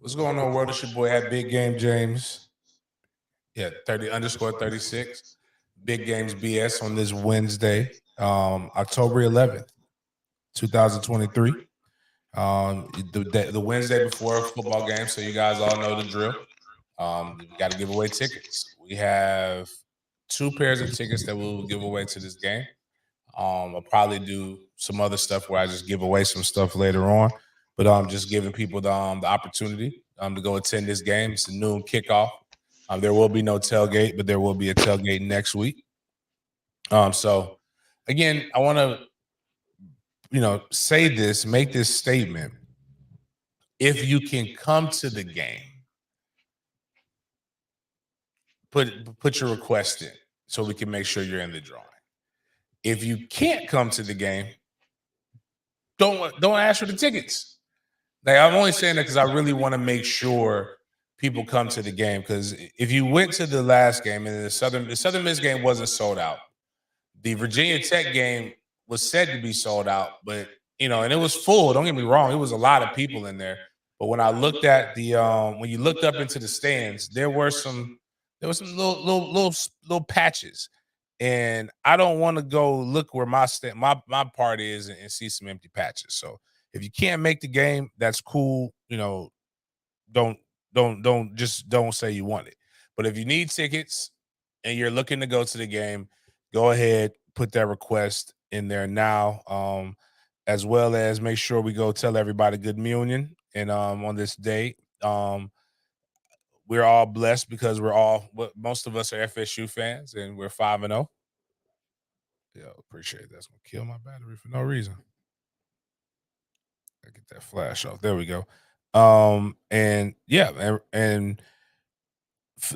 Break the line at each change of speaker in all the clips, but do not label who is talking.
What's going on, world? It's your boy at Big Game James. Yeah, 30_36. Big Games B.S. on this Wednesday, October 11th, 2023. The Wednesday before a football game, so you guys all know the drill. We got to give away tickets. We have 2 pairs of tickets that we'll give away to this game. I'll probably do some other stuff where I just give away some stuff later on, but just giving people the opportunity to go attend this game. It's a noon kickoff. There will be no tailgate, but there will be a tailgate next week. So again, I want to say this, make this statement. If you can come to the game, put your request in so we can make sure you're in the drawing. If you can't come to the game, don't ask for the tickets. Like, I'm only saying that because I really want to make sure people come to the game. Because if you went to the last game and the Southern Miss game wasn't sold out, the Virginia Tech game was said to be sold out, but and it was full. Don't get me wrong, it was a lot of people in there. But when I looked at the when you looked up into the stands, there were some little patches. And I don't want to go look where my part is and see some empty patches. So if you can't make the game, that's cool. Don't say you want it. But if you need tickets and you're looking to go to the game, go ahead, put that request in there now. As well as make sure we go tell everybody good communion. And on this day, we're all blessed because most of us are FSU fans and we're 5-0. Yeah, appreciate that. That's gonna kill my battery for no reason. I get that flash off. There we go. And yeah, and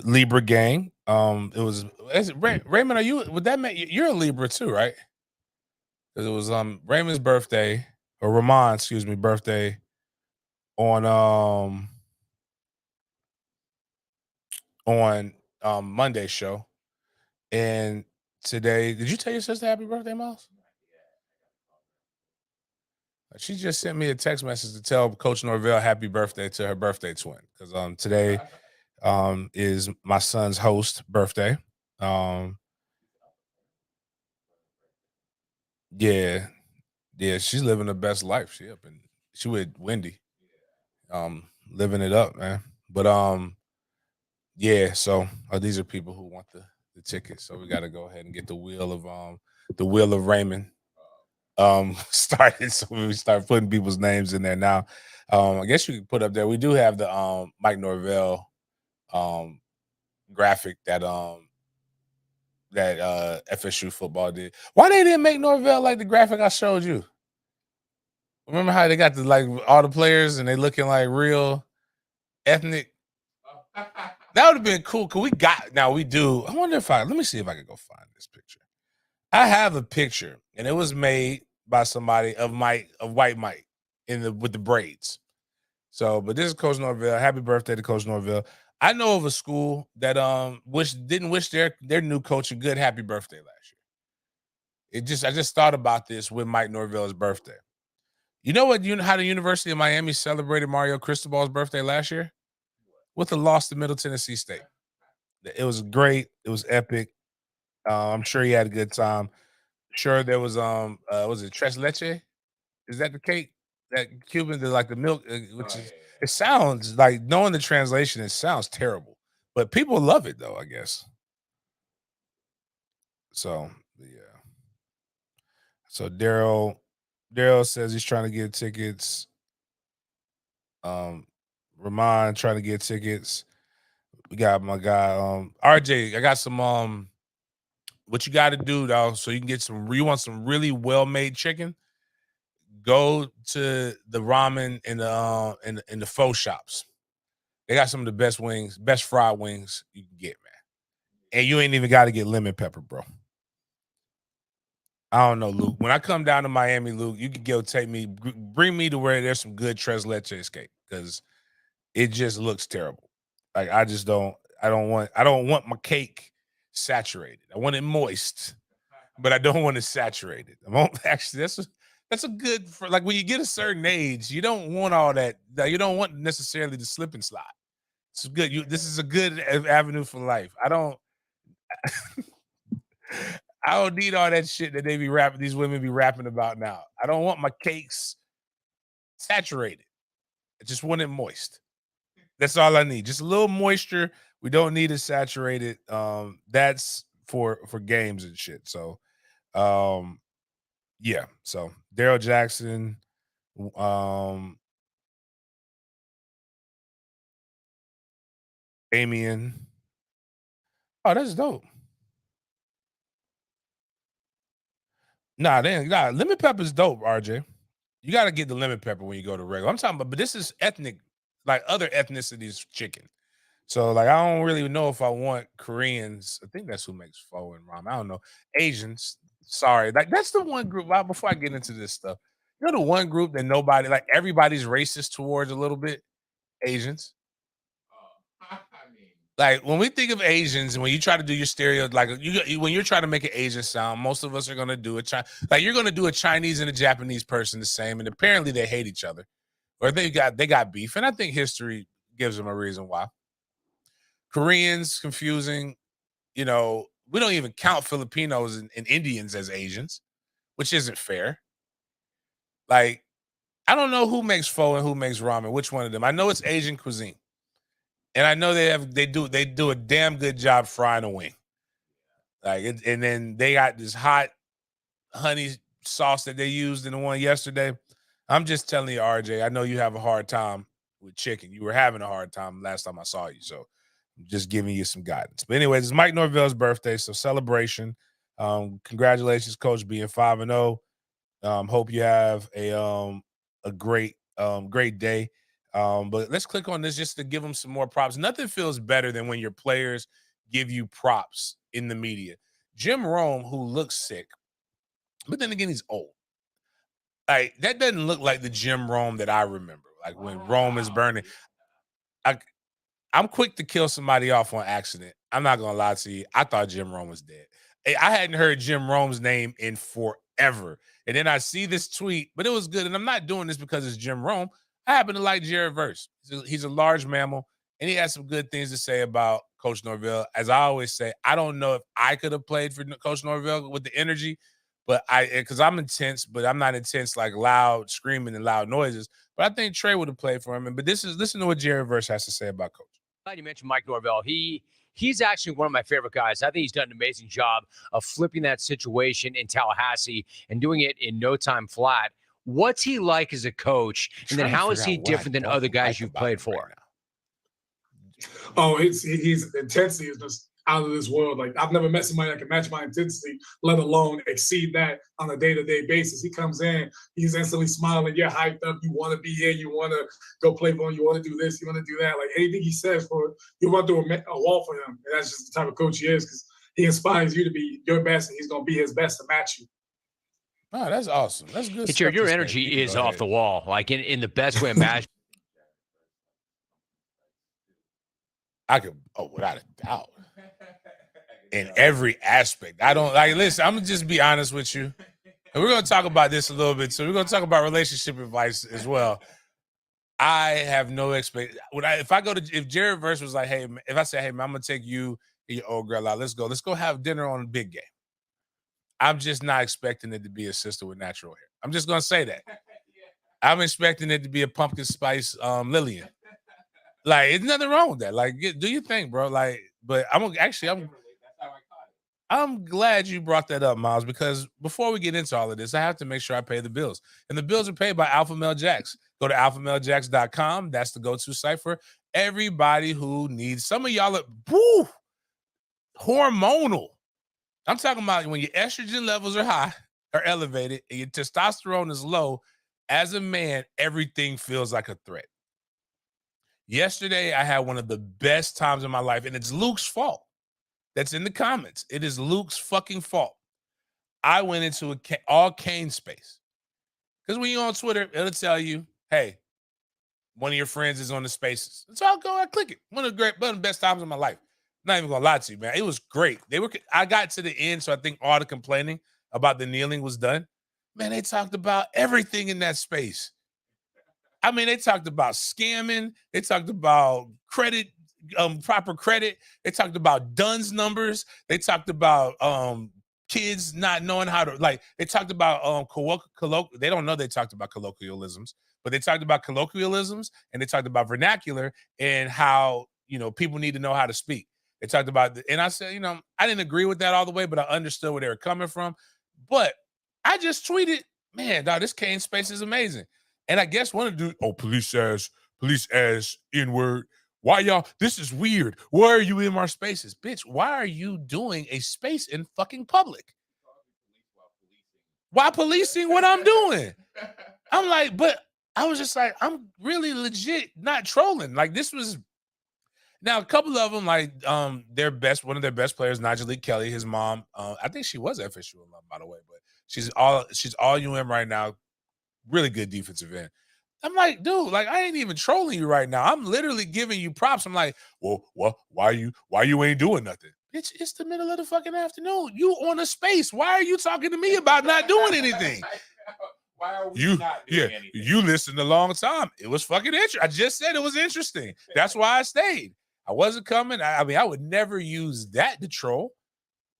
Libra gang. Raymond. Are you? Would that make you're a Libra too, right? Because it was Raymond's birthday, or Ramon's, excuse me, birthday on Monday's show, and today. Did you tell your sister happy birthday, Miles? She just sent me a text message to tell Coach Norvell happy birthday to her birthday twin, because today is my son's host birthday. Yeah, she's living the best life. She with Wendy, living it up, man. But yeah. So these are people who want the tickets. So we got to go ahead and get the wheel of Raymond started. So we start putting people's names in there now. I guess you could put up there. We do have the Mike Norvell graphic that FSU football did. Why they didn't make Norvell like the graphic I showed you? Remember how they got all the players and they looking like real ethnic? That would have been cool. Cause we do. I wonder let me see if I can go find this picture. I have a picture, and it was made by somebody of White Mike with the braids. So, but this is Coach Norvell. Happy birthday to Coach Norvell. I know of a school that didn't wish their new coach a good happy birthday last year. I just thought about this with Mike Norvell's birthday. You know how the University of Miami celebrated Mario Cristobal's birthday last year? With a loss to Middle Tennessee State. It was great. It was epic. I'm sure he had a good time. Sure, there was was it tres leche? Is that the cake that Cuban did, like the milk? It sounds like, knowing the translation, it sounds terrible, but people love it though, I guess. So yeah. So Daryl says he's trying to get tickets. Ramon trying to get tickets. We got my guy RJ. I got some what you got to do though, so you can get you want some really well-made chicken, go to the ramen in the pho shops. They got some of the best wings, best fried wings you can get, man. And you ain't even got to get lemon pepper, bro. I don't know, Luke. When I come down to Miami, Luke, you can go bring me to where there's some good tres leches cake, because it just looks terrible. Like, I don't want my cake saturated. I want it moist, but I don't want it saturated. Actually, That's a good for like when you get a certain age, you don't want all that. You don't want necessarily the slip and slide. It's good. This is a good avenue for life. I don't need all that shit that they be rapping. These women be rapping about now. I don't want my cakes saturated. I just want it moist. That's all I need. Just a little moisture. We don't need it saturated. That's for games and shit. So, yeah. So Daryl Jackson, Damien. Oh, that's dope. Nah, lemon pepper's dope, RJ. You got to get the lemon pepper when you go to regular. I'm talking about, but this is ethnic, like other ethnicities chicken. So like I don't really know if I want Koreans. I think that's who makes pho and ramen. I don't know. Asians. Sorry. Like that's the one group. Before I get into this stuff, you know the one group that nobody like everybody's racist towards a little bit? Asians. Like when we think of Asians, and when you try to do your stereo, like when you're trying to make an Asian sound, most of us are gonna do it. Like you're gonna do a Chinese and a Japanese person the same, and apparently they hate each other, or they got beef, and I think history gives them a reason why. Koreans confusing, we don't even count Filipinos and Indians as Asians, which isn't fair. Like I don't know who makes pho and who makes ramen. Which one of them? I know it's Asian cuisine. And I know they do a damn good job frying a wing. And then they got this hot honey sauce that they used in the one yesterday. I'm just telling you, RJ, I know you have a hard time with chicken. You were having a hard time last time I saw you. So I'm just giving you some guidance. But anyways, it's Mike Norvell's birthday. So celebration. Congratulations, Coach, being 5-0. Hope you have a great day. But let's click on this just to give them some more props. Nothing feels better than when your players give you props in the media. Jim Rome, who looks sick, but then again, he's old. Like that doesn't look like the Jim Rome that I remember. Like when Rome is burning. I'm quick to kill somebody off on accident. I'm not gonna lie to you. I thought Jim Rome was dead. I hadn't heard Jim Rome's name in forever. And then I see this tweet, but it was good. And I'm not doing this because it's Jim Rome. I happen to like Jared Verse. He's a large mammal, and he has some good things to say about Coach Norvell. As I always say, I don't know if I could have played for Coach Norvell with the energy, but because I'm intense, but I'm not intense like loud screaming and loud noises. But I think Trey would have played for him. But listen to what Jared Verse has to say about Coach.
Glad you mentioned Mike Norvell. He's actually one of my favorite guys. I think he's done an amazing job of flipping that situation in Tallahassee and doing it in no time flat. What's he like as a coach? And then how is he different than other guys you've played for?
Right his intensity is just out of this world. Like I've never met somebody that can match my intensity, let alone exceed that on a day-to-day basis. He comes in, he's instantly smiling, you're hyped up, you want to be here, you want to go play ball, you want to do this, you want to do that. Like anything he says, you run through a wall for him. And that's just the type of coach he is, because he inspires you to be your best, and he's going to be his best to match you.
Oh, that's awesome. That's good.
Your energy is off the wall, like in the best way imaginable.
I could, without a doubt. In every aspect. I don't like, listen, I'm gonna just be honest with you. And we're gonna talk about this a little bit. So we're gonna talk about relationship advice as well. I have no expect. If Jared Verse was like, hey, if I say, hey, man, I'm gonna take you and your old girl out, let's go have dinner on a big game. I'm just not expecting it to be a sister with natural hair. I'm just gonna say that. I'm expecting it to be a pumpkin spice Lillian. Like, there's nothing wrong with that. Like, do your thing, bro. Like, but I'm glad you brought that up, Miles, because before we get into all of this, I have to make sure I pay the bills. And the bills are paid by Alpha Male Jacks. Go to alphamalejacks.com. That's the go-to site for everybody who needs. Some of y'all are hormonal. I'm talking about when your estrogen levels are high or elevated and your testosterone is low. As a man, everything feels like a threat. Yesterday, I had one of the best times in my life, and it's Luke's fault. That's in the comments. It is Luke's fucking fault. I went into all Kane space. Because when you're on Twitter, it'll tell you, hey, one of your friends is on the spaces. So I'll go and click it. One of the best times of my life. Not even gonna lie to you, man. It was great. I got to the end, so I think all the complaining about the kneeling was done. Man, they talked about everything in that space. I mean, they talked about scamming. They talked about credit, proper credit. They talked about DUNS numbers. They talked about kids not knowing how to, like, they talked about they don't know they talked about colloquialisms, but they talked about colloquialisms and they talked about vernacular and how, people need to know how to speak. They talked about, and I said, I didn't agree with that all the way, but I understood where they were coming from. But I just tweeted, man, dog, this Kane space is amazing. And I guess one of the dudes, police ass, N-word. Why y'all? This is weird. Why are you in our spaces? Bitch, why are you doing a space in fucking public? Why policing what I'm doing? I'm like, but I was just like, I'm really legit not trolling. Like, this was, now a couple of them, like one of their best players, Najee Kelly, his mom, I think she was FSU alum, by the way, but she's all UM right now. Really good defensive end. I'm like, dude, like, I ain't even trolling you right now. I'm literally giving you props. I'm like, well, why you ain't doing nothing? Bitch, it's the middle of the fucking afternoon. You on a space. Why are you talking to me about not doing anything?
Why are we not doing anything?
You listened a long time. It was fucking interesting. I just said it was interesting. That's why I stayed. I wasn't coming. I mean, I would never use that to troll.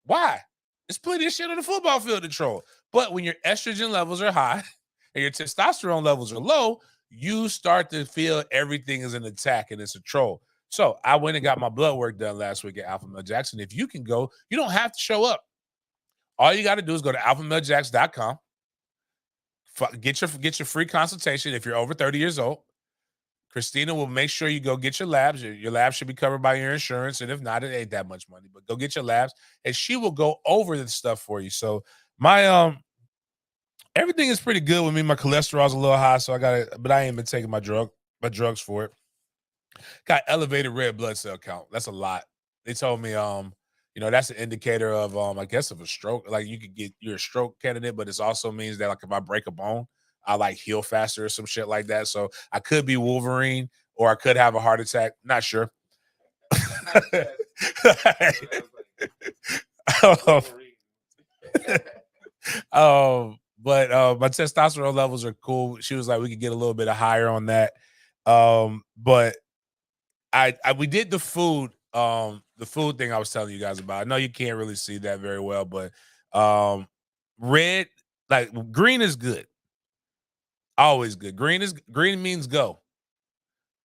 Why? There's plenty of shit on the football field to troll. But when your estrogen levels are high and your testosterone levels are low, you start to feel everything is an attack and it's a troll. So I went and got my blood work done last week at Alpha Male Jackson. If you can go, you don't have to show up. All you got to do is go to alphamalejacks.com. Get your free consultation if you're over 30 years old. Christina will make sure you go get your labs. Your labs should be covered by your insurance. And if not, it ain't that much money. But go get your labs and she will go over the stuff for you. So my everything is pretty good with me. My cholesterol's a little high, so but I ain't been taking my drugs for it. Got elevated red blood cell count. That's a lot. They told me that's an indicator of I guess of a stroke. Like you're a stroke candidate, but it also means that, like, if I break a bone, I like heal faster or some shit like that. So I could be Wolverine or I could have a heart attack. Not sure. But my testosterone levels are cool. She was like, we could get a little bit higher on that. But we did the food thing I was telling you guys about. I know you can't really see that very well, but red, like, green is good. Always good. Green means go.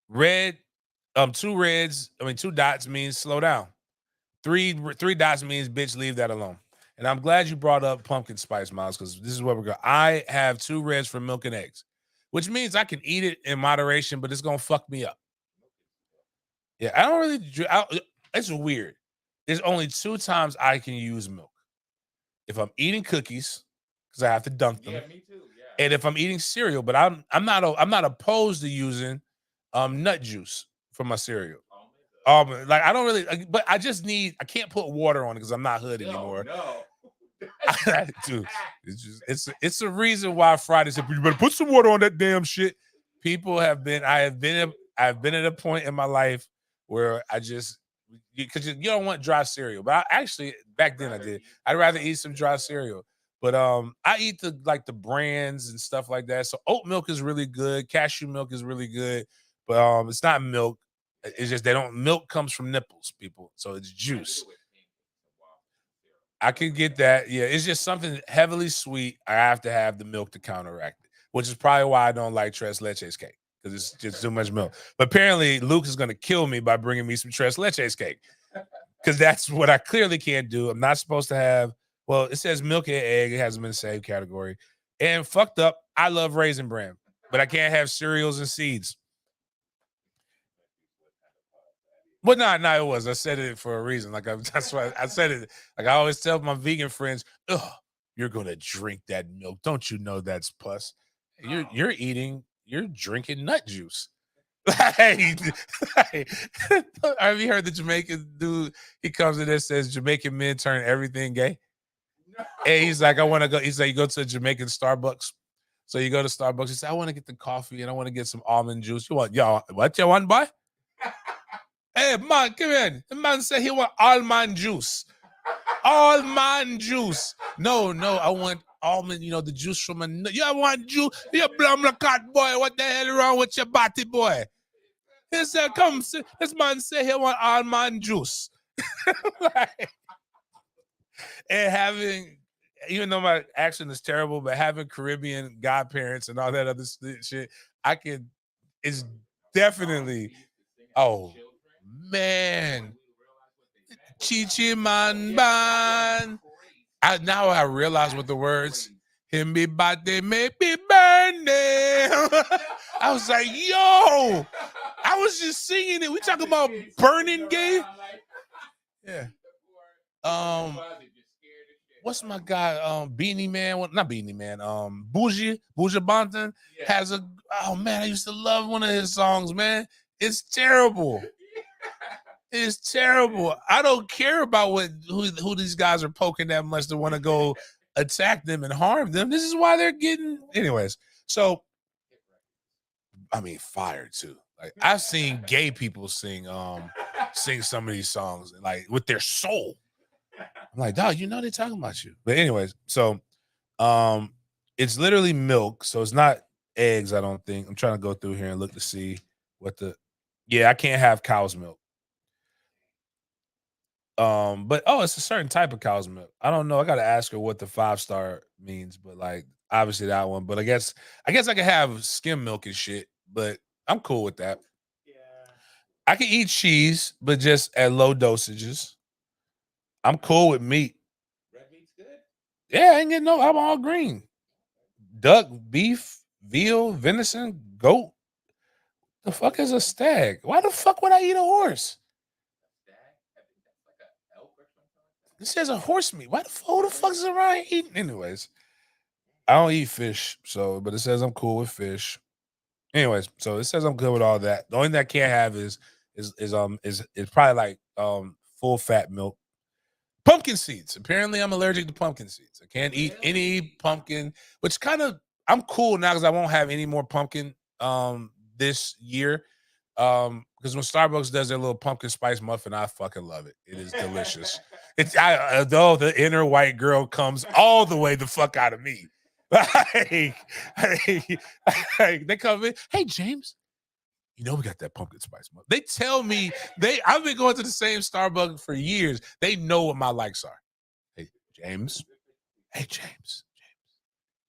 Red, two dots means slow down. Three dots means bitch, leave that alone. And I'm glad you brought up pumpkin spice, Miles, because this is where we're going. I have 2 reds for milk and eggs, which means I can eat it in moderation, but it's going to fuck me up. Yeah, I don't really, it's weird. There's only 2 times I can use milk. If I'm eating cookies, because I have to dunk them.
Yeah, me too. Yeah.
And if I'm eating cereal, but I'm not opposed to using nut juice for my cereal. Like, I don't really, but I can't put water on it because I'm not hood anymore.
No.
Dude, it's a reason why Friday said, you better put some water on that damn shit. I've been at a point in my life where because you don't want dry cereal. But back then I did. I'd rather eat some dry cereal. But I eat the brands and stuff like that. So oat milk is really good. Cashew milk is really good. But it's not milk. It's just milk comes from nipples, people. So it's juice. I can get that. Yeah, it's just something heavily sweet. I have to have the milk to counteract it, which is probably why I don't like tres leches cake, because it's just too much milk. But apparently Luke is going to kill me by bringing me some tres leches cake, because that's what I clearly can't do. I'm not supposed to have, well, it says milk and egg. It hasn't been saved category. And fucked up, I love Raisin Bran, but I can't have cereals and seeds. But no, it was. I said it for a reason. Like, that's why I said it. Like, I always tell my vegan friends, you're gonna drink that milk. Don't you know that's pus? You're drinking nut juice. Have you heard the Jamaican dude? He comes in there and says Jamaican men turn everything gay. No. And he's like, I want to go. He's like, you go to a Jamaican Starbucks. So you go to Starbucks. He said, I want to get the coffee and I want to get some almond juice. You want, what you want, boy? Hey, man, come here. The man said he want almond juice. Almond juice. No, I want almond, the juice from a nut. You want juice? You blum cat boy. What the hell wrong with your body, boy? He said, come, this man say he want almond juice. Like, and having, even though my accent is terrible, but having Caribbean godparents and all that other shit, it's definitely, oh, man. Chichi man ban. Now I realize what the words, him be body make me burn them. I was like, yo, I was just singing it. We talking about burning gay? Yeah. What's my guy? Beanie Man. Not Beanie Man. Bougie Bonton has a. Oh man, I used to love one of his songs. Man, it's terrible. It's terrible. I don't care about who these guys are poking that much to want to go attack them and harm them. This is why they're getting. Anyways, so I mean, fired too. Like I've seen gay people sing some of these songs like with their soul. I'm like, dog, they're talking about you. But anyways, so it's literally milk, so it's not eggs, I don't think. I'm trying to go through here and look to see I can't have cow's milk. But it's a certain type of cow's milk. I don't know. I gotta ask her what the 5-star means, but like obviously that one. But I guess I can have skim milk and shit, but I'm cool with that. Yeah. I can eat cheese, but just at low dosages. I'm cool with meat. Red meat's good. Yeah, I ain't getting I'm all green. Duck, beef, veal, venison, goat. The fuck is a stag? Why the fuck would I eat a horse? It says a horse meat. Who the fuck is around eating? Anyways, I don't eat fish, but it says I'm cool with fish. Anyways, so it says I'm good with all that. The only thing I can't have is probably like full fat milk. Pumpkin seeds. Apparently, I'm allergic to pumpkin seeds. I can't eat any pumpkin, which I'm cool now because I won't have any more pumpkin this year. Because when Starbucks does their little pumpkin spice muffin, I fucking love it. It is delicious. Though the inner white girl comes all the way the fuck out of me. Like, they come in, hey James, we got that pumpkin spice muffin. They tell me I've been going to the same Starbucks for years. They know what my likes are. Hey James,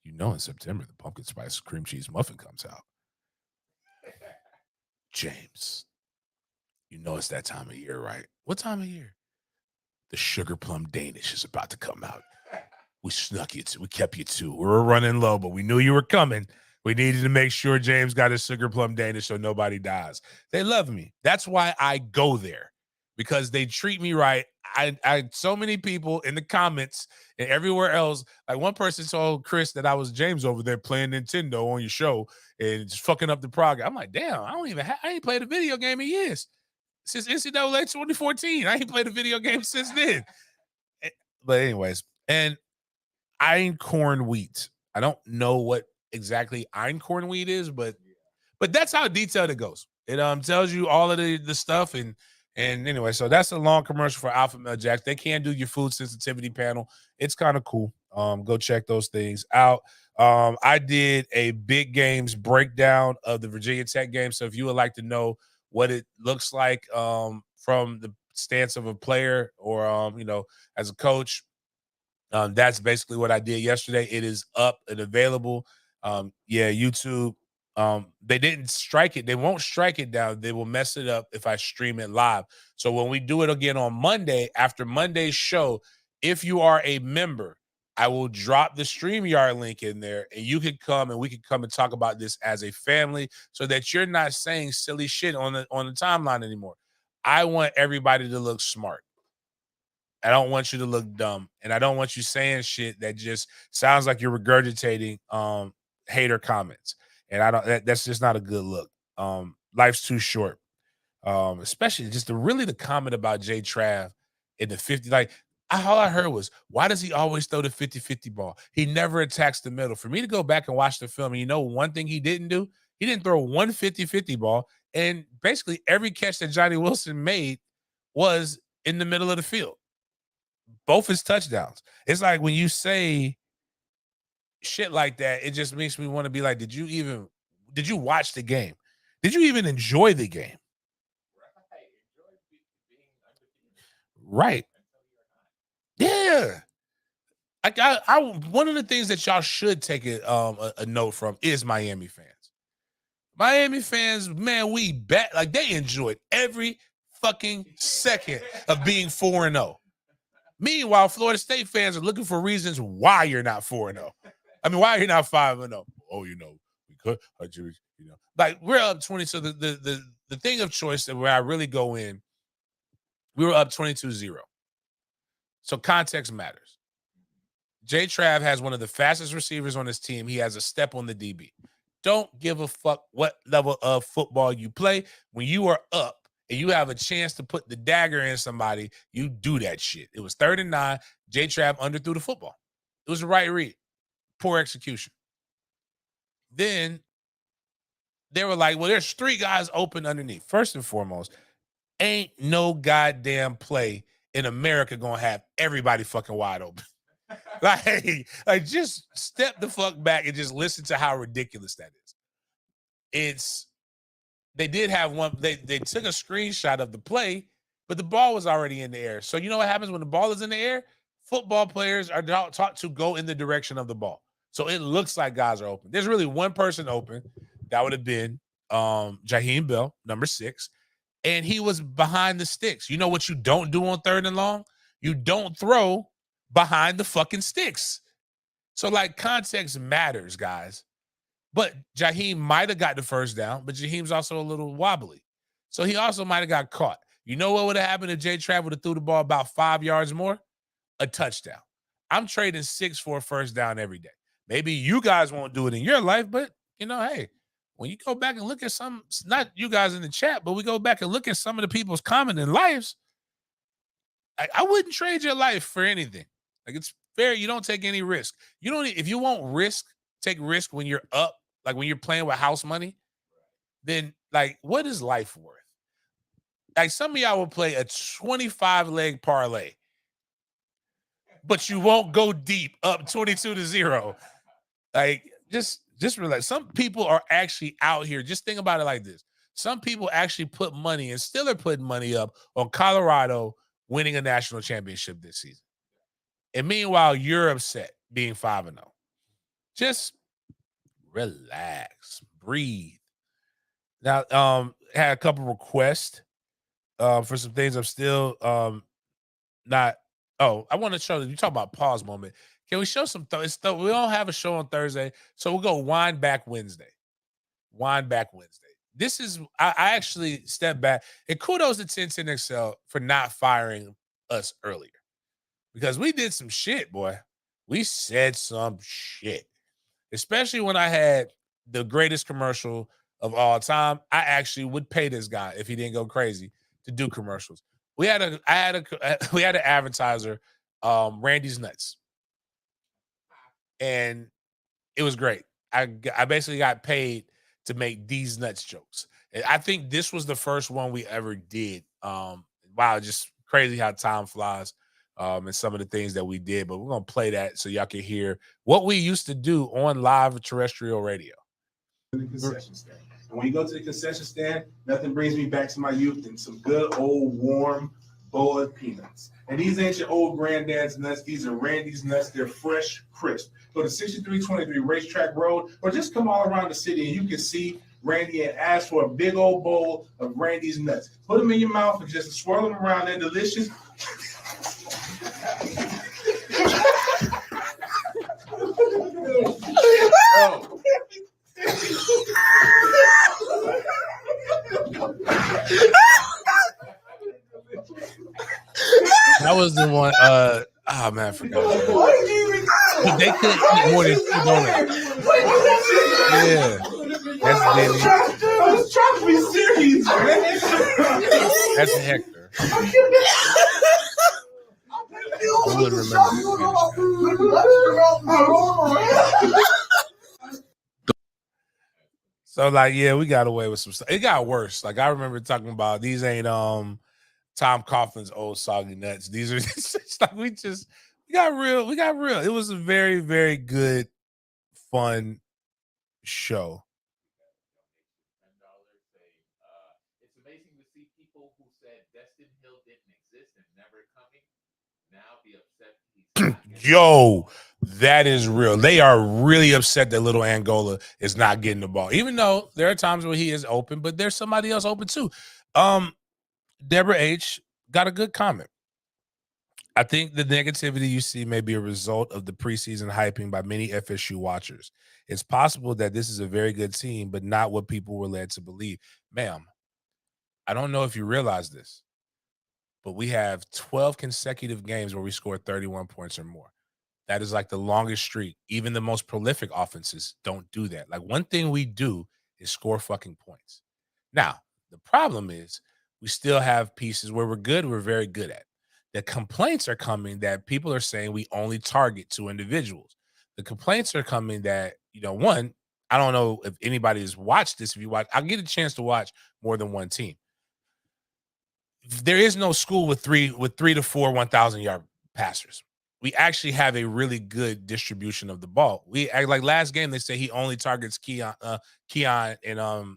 in September the pumpkin spice cream cheese muffin comes out. James, it's that time of year, right? What time of year? The sugar plum Danish is about to come out. We snuck you too. We kept you too. We were running low, but we knew you were coming. We needed to make sure James got his sugar plum Danish so nobody dies. They love me. That's why I go there, because they treat me right. I so many people in the comments and everywhere else. Like one person told Chris that I was James over there playing Nintendo on your show and just fucking up the progress. I'm like, damn, I ain't played a video game in years. Since NCAA 2014. I ain't played a video game since then. But anyways, and einkorn wheat. I don't know what exactly einkorn wheat is, but that's how detailed it goes. It tells you all of the stuff and anyway, so that's a long commercial for Alpha Male Jacks. They can do your food sensitivity panel. It's kind of cool. Go check those things out. I did a big games breakdown of the Virginia Tech game. So if you would like to know what it looks like from the stance of a player or as a coach, that's basically what I did yesterday. It is up and available. YouTube. They didn't strike it. They won't strike it down. They will mess it up if I stream it live. So when we do it again on Monday, after Monday's show, if you are a member, I will drop the StreamYard link in there and you can come and we can come and talk about this as a family so that you're not saying silly shit on the timeline anymore. I want everybody to look smart. I don't want you to look dumb. And I don't want you saying shit that just sounds like you're regurgitating hater comments. And that's just not a good look. Life's too short. Especially just the comment about Jay Trav in the 50. Like all I heard was, why does he always throw the 50-50 ball? He never attacks the middle. For me to go back and watch the film, and one thing he didn't do? He didn't throw one 50-50 ball. And basically every catch that Johnny Wilson made was in the middle of the field. Both his touchdowns. It's like when you say shit like that, it just makes me want to be like, did you watch the game? Did you even enjoy the game? Right. Yeah. I one of the things that y'all should take a note from is Miami fans. Miami fans, man, we bet like they enjoyed every fucking second of being 4-0. Meanwhile, Florida State fans are looking for reasons why you're not 4-0. I mean, why you're not 5-0? Oh, we could, like we're up 20. So the thing of choice that where I really go in, we were up 22-0. So context matters. J Trav has one of the fastest receivers on his team. He has a step on the DB. Don't give a fuck what level of football you play. When you are up and you have a chance to put the dagger in somebody, you do that shit. It was 3rd and 9. J Trav underthrew the football. It was the right read. Poor execution. Then they were like, well, there's 3 guys open underneath. First and foremost, ain't no goddamn play in America gonna have everybody fucking wide open. like just step the fuck back and just listen to how ridiculous that is. They did have one, they took a screenshot of the play, but the ball was already in the air. So you know what happens when the ball is in the air? Football players are taught to go in the direction of the ball. So it looks like guys are open. There's really one person open. That would have been Jaheim Bell, number 6. And he was behind the sticks. You know what you don't do on 3rd and long? You don't throw behind the fucking sticks. So like context matters, guys. But Jaheim might have got the first down, but Jaheim's also a little wobbly. So he also might have got caught. You know what would have happened if Jay Trav would have threw the ball about 5 yards more? A touchdown. I'm trading 6 for a first down every day. Maybe you guys won't do it in your life, but hey, when you go back and look at some, not you guys in the chat, but we go back and look at some of the people's commenting lives, I wouldn't trade your life for anything. Like it's fair. You don't take any risk. You don't, if you won't take risk when you're up, like when you're playing with house money, then like, what is life worth? Like some of y'all will play a 25-leg parlay, but you won't go deep up 22-0. Like just realize some people are actually out here. Just think about it like this. Some people actually put money and still are putting money up on Colorado winning a national championship this season. And meanwhile, you're upset being 5-0. Just relax, breathe. Now, had a couple requests for some things I'm still not. Oh, I want to show you. Talk about pause moment. Can we show some? We don't have a show on Thursday, so we'll go Wind Back Wednesday. Wind Back Wednesday. This is I actually stepped back and kudos to 1010 Excel for not firing us earlier because we did some shit, boy. We said some shit, especially when I had the greatest commercial of all time. I actually would pay this guy if he didn't go crazy to do commercials. We had an advertiser, Randy's Nuts, and it was great. I basically got paid to make these nuts jokes. And I think this was the first one we ever did. Wow, just crazy how time flies and some of the things that we did. But we're going to play that so y'all can hear what we used to do on live terrestrial radio.
The concession stand. And when you go to the concession stand, nothing brings me back to my youth than some good old warm boiled peanuts. And these ain't your old granddad's nuts. These are Randy's nuts. They're fresh, crisp. Go to 6323 Racetrack Road or just come all around the city and you can see Randy and ask for a big old bowl of Randy's nuts. Put them in your mouth and just swirl them around. They're delicious. Oh.
That was the one. Oh man, I forgot. They couldn't eat more than 2 donuts. Yeah, that's Denny.
I was trying to be serious, man.
That's Hector. I wouldn't remember. So like, yeah, we got away with some stuff. It got worse. Like I remember talking about these ain't Tom Coughlin's old soggy nuts. These are just like we got real. It was a very, very good fun show.
It's amazing to see people who said Destin Hill didn't exist and never coming now be upset he's not getting
Yo, that is real. They are really upset that little Angola is not getting the ball, even though there are times where he is open, but there's somebody else open too. Deborah H got a good comment. I think the negativity you see may be a result of the preseason hyping by many FSU watchers. It's possible that this is a very good team, but not what people were led to believe. Ma'am, I don't know if you realize this, but we have 12 consecutive games where we scored 31 points or more. That is like the longest streak. Even the most prolific offenses don't do that. Like, one thing we do is score fucking points. Now, the problem is we still have pieces where we're very good at. The complaints are coming that people are saying we only target two individuals. The complaints are coming that, one, I don't know if anybody has watched this. If you watch, I'll get a chance to watch more than one team. There is no school with three to four 1,000-yard passers. We actually have a really good distribution of the ball. We like last game, they say he only targets Keon and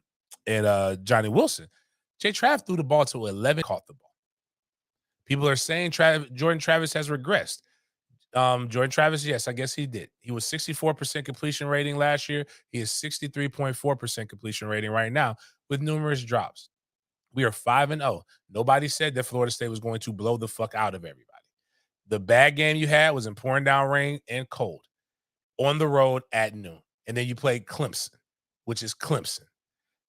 Johnny Wilson. Jay Trav threw the ball to 11, caught the ball. People are saying Jordan Travis has regressed. Jordan Travis, yes, I guess he did. He was 64% completion rating last year. He is 63.4% completion rating right now with numerous drops. We are 5-0. Nobody said that Florida State was going to blow the fuck out of everybody. The bad game you had was in pouring down rain and cold on the road at noon. And then you played Clemson, which is Clemson.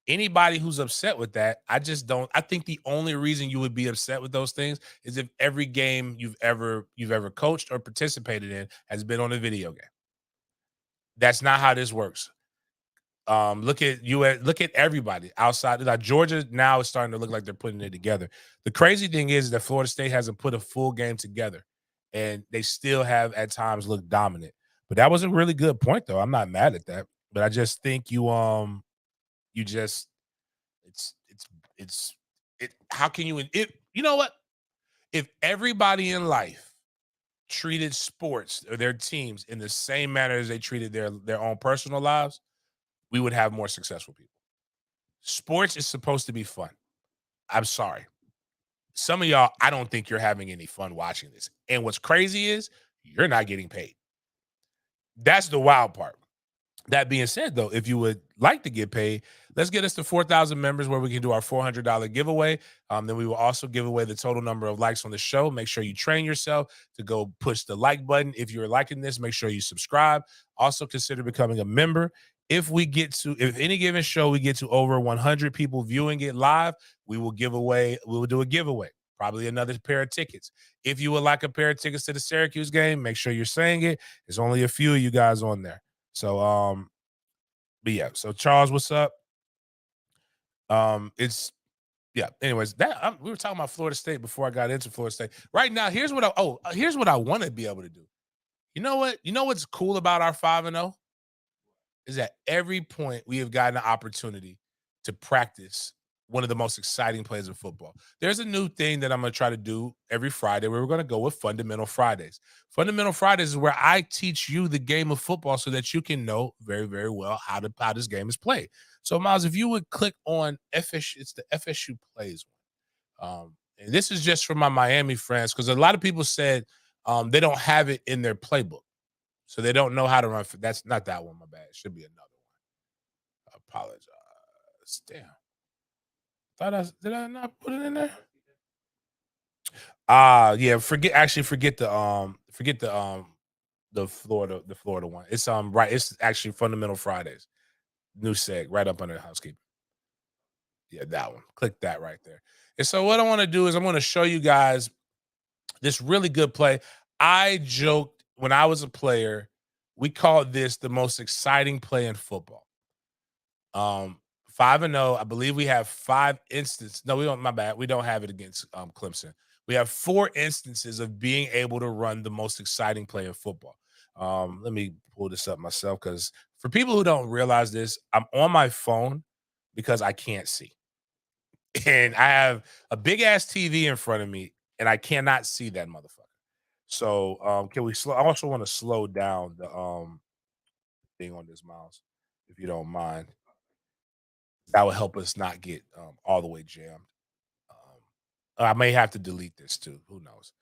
Anybody who's upset with that, I think the only reason you would be upset with those things is if every game you've ever coached or participated in has been on a video game. That's not how this works. Look at everybody outside. Like Georgia now is starting to look like they're putting it together. The crazy thing is that Florida State hasn't put a full game together, and they still have at times looked dominant. But that was a really good point, though. I'm not mad at that, but I just think how can you you know what? If everybody in life treated sports or their teams in the same manner as they treated their own personal lives, we would have more successful people. Sports is supposed to be fun. I'm sorry. Some of y'all, I don't think you're having any fun watching this. And what's crazy is you're not getting paid. That's the wild part. That being said, though, if you would like to get paid, let's get us to 4,000 members where we can do our $400 giveaway. Then we will also give away the total number of likes on the show. Make sure you train yourself to go push the like button. If you're liking this, make sure you subscribe. Also consider becoming a member. If any given show we get to over 100 people viewing it live, we will do a giveaway. Probably another pair of tickets. If you would like a pair of tickets to the Syracuse game, make sure you're saying it. There's only a few of you guys on there. So, but yeah. So Charles, what's up? Anyways, we were talking about Florida State before I got into Florida State. Right now, here's what I want to be able to do. You know what? You know what's cool about our 5-0 is that every point we have gotten an opportunity to practice one of the most exciting plays in football. There's a new thing that I'm going to try to do every Friday where we're going to go with Fundamental Fridays. Fundamental Fridays is where I teach you the game of football so that you can know very, very well how this game is played. So, Miles, if you would click on FSU, it's the FSU Plays one. And this is just for my Miami friends because a lot of people said they don't have it in their playbook. So they don't know how to run. That's not that one, my bad. It should be another one. I apologize. Damn. Did I not put it in there? Yeah, forget the Florida one. It's right, it's actually Fundamental Fridays. New seg right up under housekeeping. Yeah, that one. Click that right there. And so what I want to do is I'm going to show you guys this really good play. I joked when I was a player, we called this the most exciting play in football. 5-0. I believe we have 5 instances. No, we don't. My bad. We don't have it against Clemson. We have 4 instances of being able to run the most exciting play in football. Let me pull this up myself because for people who don't realize this, I'm on my phone because I can't see. And I have a big ass TV in front of me and I cannot see that motherfucker. So can we slow? I also want to slow down thing on this, Miles, if you don't mind. That would help us not get all the way jammed. I may have to delete this too. Who knows?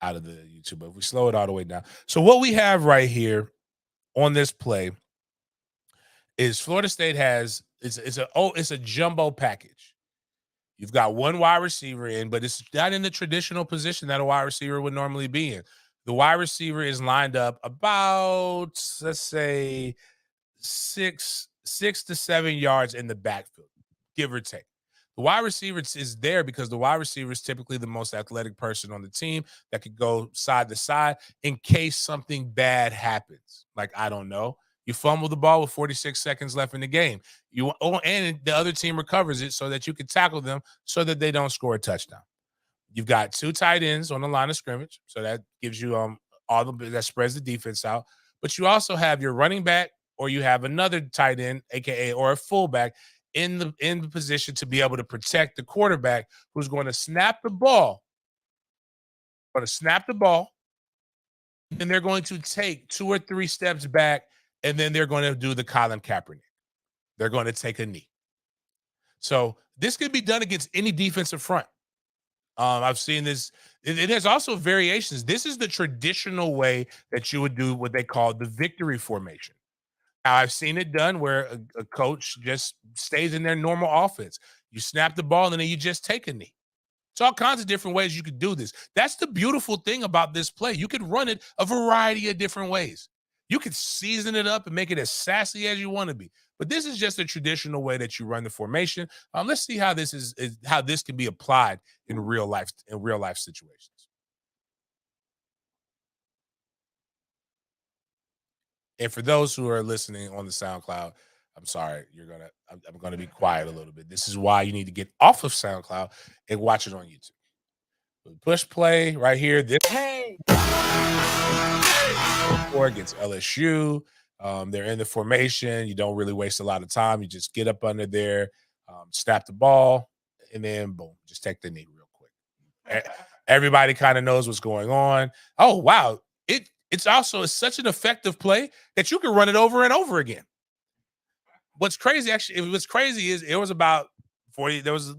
Out of the YouTube, but if we slow it all the way down. So what we have right here on this play is Florida State has it's a jumbo package. You've got one wide receiver in, but it's not in the traditional position that a wide receiver would normally be in. The wide receiver is lined up about, let's say, 6 to 7 yards in the backfield, give or take. The wide receiver is there because the wide receiver is typically the most athletic person on the team that could go side to side in case something bad happens. Like, I don't know, you fumble the ball with 46 seconds left in the game. And the other team recovers it so that you can tackle them so that they don't score a touchdown. You've got 2 tight ends on the line of scrimmage, so that gives you that spreads the defense out. But you also have your running back, or you have another tight end, aka or a fullback, in the position to be able to protect the quarterback, who's going to snap the ball. And they're going to take 2 or 3 steps back, and then they're going to do the Colin Kaepernick. They're going to take a knee. So this could be done against any defensive front. I've seen this. There's also variations. This is the traditional way that you would do what they call the victory formation. Now, I've seen it done where a coach just stays in their normal offense. You snap the ball, and then you just take a knee. It's all kinds of different ways you could do this. That's the beautiful thing about this play. You could run it a variety of different ways. You could season it up and make it as sassy as you want to be. But this is just a traditional way that you run the formation. Let's see how this how this can be applied in real life situations. And for those who are listening on the SoundCloud, I'm sorry, I'm gonna be quiet a little bit. This is why you need to get off of SoundCloud and watch it on YouTube. Push play right here. This against LSU. They're in the formation. You don't really waste a lot of time. You just get up under there, snap the ball, and then boom, just take the knee real quick. Everybody kind of knows what's going on. Oh, wow. It's such an effective play that you can run it over and over again. What's crazy is it was about 40. There was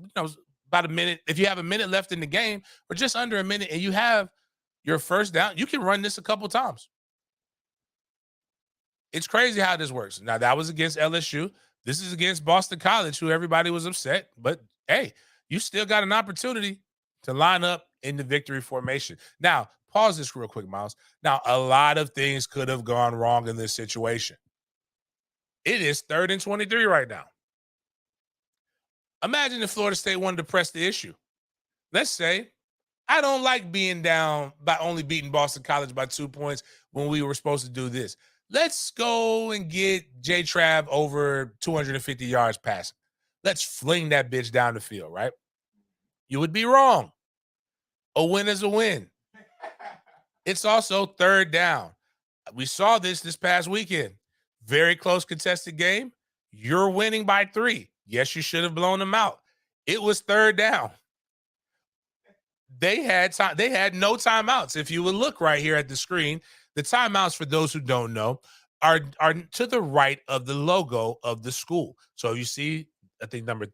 about a minute. If you have a minute left in the game, or just under a minute, and you have your first down, you can run this a couple times. It's crazy how this works. Now, that was against LSU. This is against Boston College, who everybody was upset. But hey, you still got an opportunity to line up in the victory formation. Now, pause this real quick, Miles. Now, a lot of things could have gone wrong in this situation. It is 3rd and 23 right now. Imagine if Florida State wanted to press the issue. Let's say, I don't like being down by only beating Boston College by 2 points when we were supposed to do this. Let's go and get J. Trav over 250 yards passing. Let's fling that bitch down the field, right? You would be wrong. A win is a win. It's also 3rd down. We saw this past weekend. Very close contested game. You're winning by 3. Yes, you should have blown them out. It was 3rd down. They had no timeouts. If you would look right here at the screen, the timeouts, for those who don't know, are to the right of the logo of the school. So you see, I think number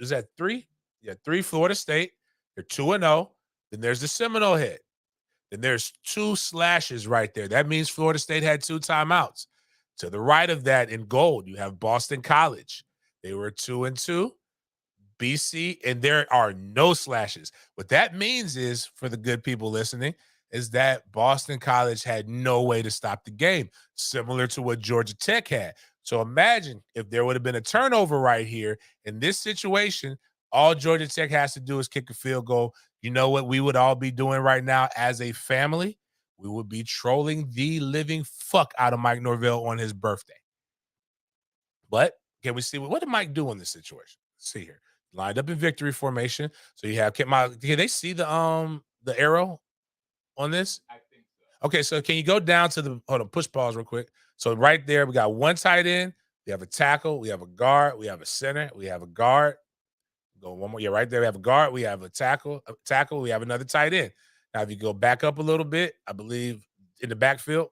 is that 3? Yeah, 3 Florida State. They're 2-0. Then there's the Seminole head. Then there's 2 slashes right there. That means Florida State had 2 timeouts. To the right of that in gold, you have Boston College. They were 2-2. BC, and there are no slashes. What that means is, for the good people listening, is that Boston College had no way to stop the game, similar to what Georgia Tech had. So imagine if there would have been a turnover right here in this situation, all Georgia Tech has to do is kick a field goal. You know what we would all be doing right now as a family? We would be trolling the living fuck out of Mike Norvell on his birthday. But can we see what did Mike do in this situation? Let's see here. Lined up in victory formation. So you have, can they see the arrow on this?
I think so.
Okay, so can you go down to push pause real quick. So right there, we got 1 tight end, we have a tackle, we have a guard, we have a center, we have a guard. Go one more. Yeah, right there, we have a guard, we have a tackle, we have another tight end. Now, if you go back up a little bit, I believe in the backfield,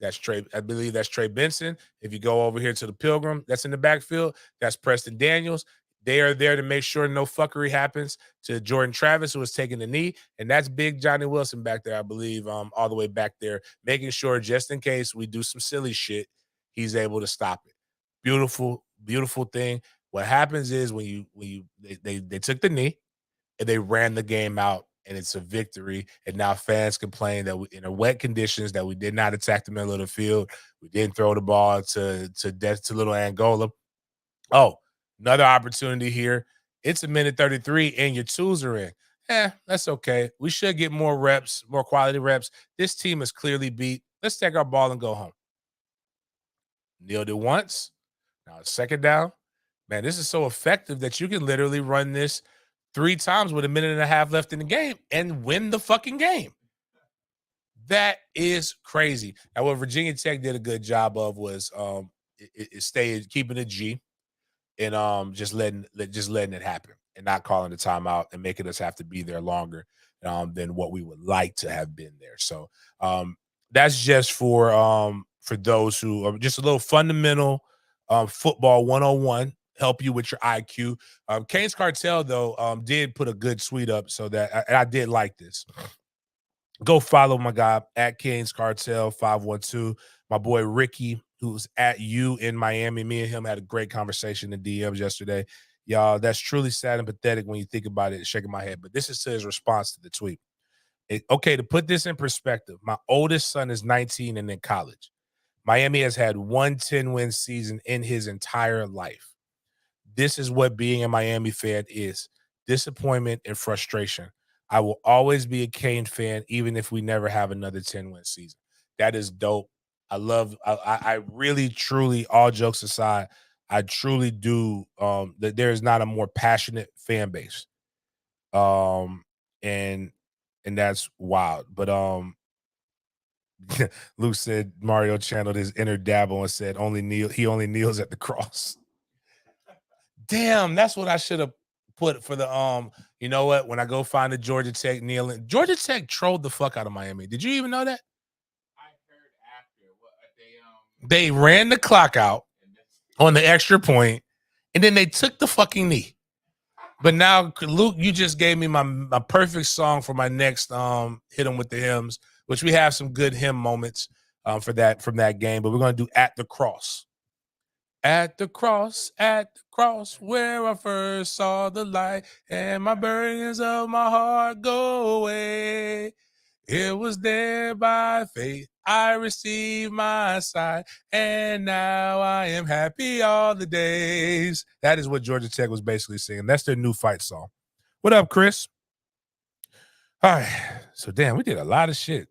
I believe that's Trey Benson. If you go over here to the Pilgrim, that's in the backfield. That's Preston Daniels. They are there to make sure no fuckery happens to Jordan Travis, who was taking the knee. And that's big Johnny Wilson back there, I believe, all the way back there, making sure just in case we do some silly shit, he's able to stop it. Beautiful, beautiful thing. What happens is they took the knee and they ran the game out, and it's a victory. And now fans complain that in a wet conditions that we did not attack the middle of the field. We didn't throw the ball to little Angola. Oh, another opportunity here. It's a minute 33 and your twos are in. That's okay. We should get more reps, more quality reps. This team is clearly beat. Let's take our ball and go home. Kneeled it once. Now it's second down. Man, this is so effective that you can literally run this 3 times with a minute and a half left in the game and win the fucking game. That is crazy. Now, what Virginia Tech did a good job of was keeping a G and just letting it happen and not calling the timeout and making us have to be there longer than what we would like to have been there. So that's just for those who are just a little fundamental football 101. Help you with your IQ. Kane's Cartel, though, did put a good tweet up so that I did like this. Go follow my guy at Kane's Cartel 512. My boy Ricky, who's at you in Miami. Me and him had a great conversation in DMs yesterday. Y'all, that's truly sad and pathetic when you think about it, shaking my head. But this is to his response to the tweet. Okay, to put this in perspective, my oldest son is 19 and in college. Miami has had one 10-win season in his entire life. This is what being a Miami fan is: disappointment and frustration. I will always be a Kane fan, even if we never have another 10-win season. That is dope. I really, truly, all jokes aside, I truly do that there is not a more passionate fan base. And that's wild. But Luke said Mario channeled his inner dabble and said he only kneels at the cross. Damn, that's what I should have put for the you know what? When I go find the Georgia Tech kneeling, Georgia Tech trolled the fuck out of Miami. Did you even know that?
I heard after
They ran the clock out on the extra point, and then they took the fucking knee. But now, Luke, you just gave me my perfect song for my next hit them with the hymns, which we have some good hymn moments from that game. But we're gonna do At the Cross. At the cross, where I first saw the light, and my burdens of my heart go away. It was there by faith I received my sight, and now I am happy all the days. That is what Georgia Tech was basically singing. That's their new fight song. What up, Chris? All right. So damn, we did a lot of shit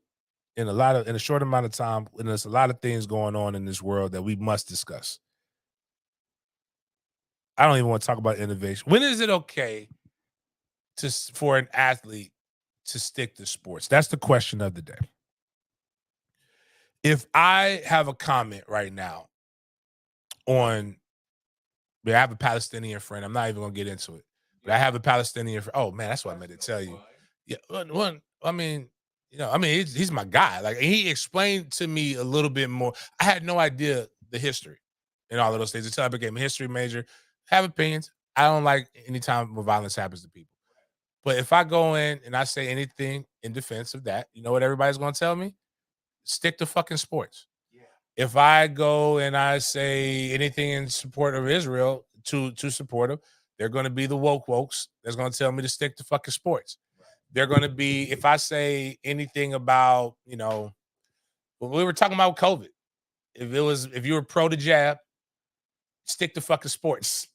in a short amount of time, and there's a lot of things going on in this world that we must discuss. I don't even want to talk about innovation. When is it okay for an athlete to stick to sports? That's the question of the day. If I have a comment right now I have a Palestinian friend. I'm not even going to get into it. But I have a Palestinian friend. Oh, man, that's what I meant to tell you. Yeah, he's my guy. Like, he explained to me a little bit more. I had no idea the history and all of those things until I became a history major. Have opinions. I don't like any time when violence happens to people. But if I go in and I say anything in defense of that, you know what everybody's going to tell me? Stick to fucking sports. Yeah. If I go and I say anything in support of Israel to support them, they're going to be the wokes that's going to tell me to stick to fucking sports. Right. They're going to be, if I say anything about, when we were talking about COVID, if you were pro the jab, stick to fucking sports.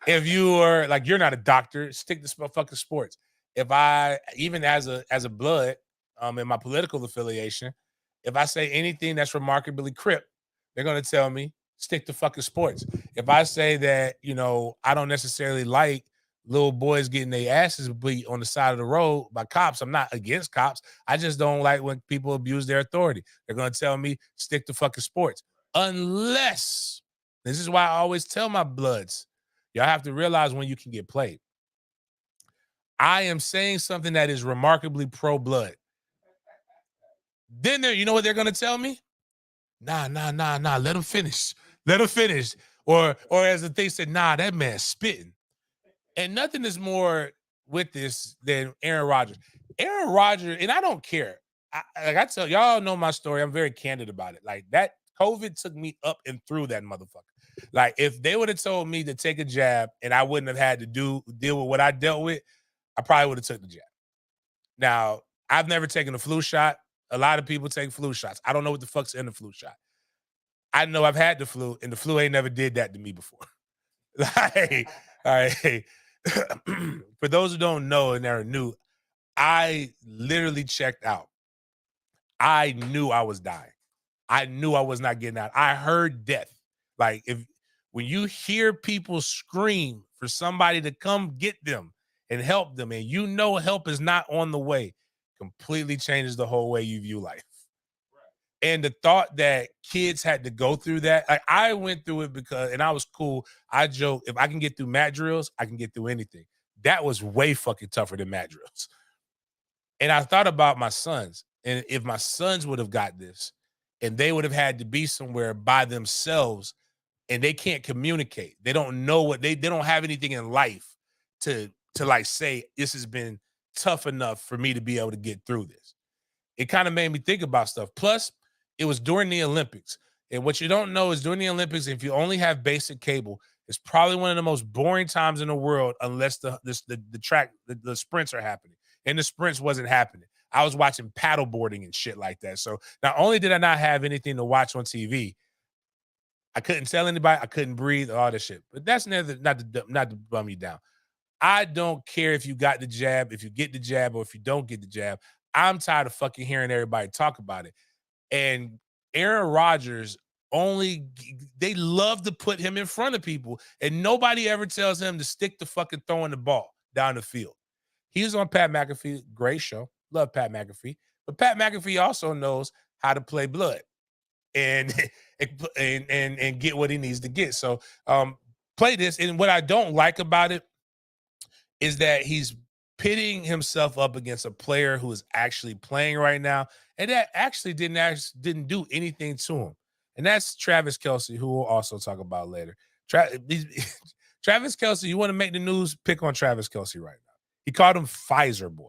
If you are like, you're not a doctor, stick to fucking sports. If I, even as a blood, in my political affiliation, if I say anything that's remarkably crip, they're going to tell me stick to fucking sports. If I say that, I don't necessarily like little boys getting their asses beat on the side of the road by cops, I'm not against cops. I just don't like when people abuse their authority. They're going to tell me stick to fucking sports. Unless, this is why I always tell my bloods, y'all have to realize when you can get played. I am saying something that is remarkably pro-blood. Then you know what they're going to tell me? Nah. Let him finish. Let him finish. Or as the thing said, nah, that man's spitting. And nothing is more with this than Aaron Rodgers. Aaron Rodgers, and I don't care. Like I tell y'all know my story. I'm very candid about it. Like that COVID took me up and through that motherfucker. Like if they would have told me to take a jab and I wouldn't have had to deal with what I dealt with, I probably would have took the jab. Now, I've never taken a flu shot. A lot of people take flu shots. I don't know what the fuck's in the flu shot. I know I've had the flu, and the flu ain't never did that to me before. Like, all right. For those who don't know and are new, I literally checked out. I knew I was dying. I knew I was not getting out. I heard death. Like when you hear people scream for somebody to come get them and help them, and you know help is not on the way, completely changes the whole way you view life. And the thought that kids had to go through that, like I went through it and I was cool. I joke, if I can get through mat drills, I can get through anything. That was way fucking tougher than mat drills. And I thought about my sons, and if my sons would have got this, and they would have had to be somewhere by themselves, and they can't communicate. They don't know what they don't have anything in life to like say this has been tough enough for me to be able to get through this. It kind of made me think about stuff. Plus, it was during the Olympics. And what you don't know is during the Olympics, if you only have basic cable, it's probably one of the most boring times in the world unless the sprints are happening. And the sprints wasn't happening. I was watching paddleboarding and shit like that. So not only did I not have anything to watch on TV, I couldn't tell anybody, I couldn't breathe, all this shit. But that's not to bum you down. I don't care if you got the jab, if you get the jab, or if you don't get the jab. I'm tired of fucking hearing everybody talk about it. And Aaron Rodgers they love to put him in front of people, and nobody ever tells him to stick to fucking throwing the ball down the field. He was on Pat McAfee, great show. Love Pat McAfee. But Pat McAfee also knows how to play blood and get what he needs to get. So play this. And what I don't like about it is that he's pitting himself up against a player who is actually playing right now, and that actually didn't do anything to him. And that's Travis Kelce, who we'll also talk about later. Travis Kelce, you want to make the news, pick on Travis Kelce right now. He called him Pfizer boy.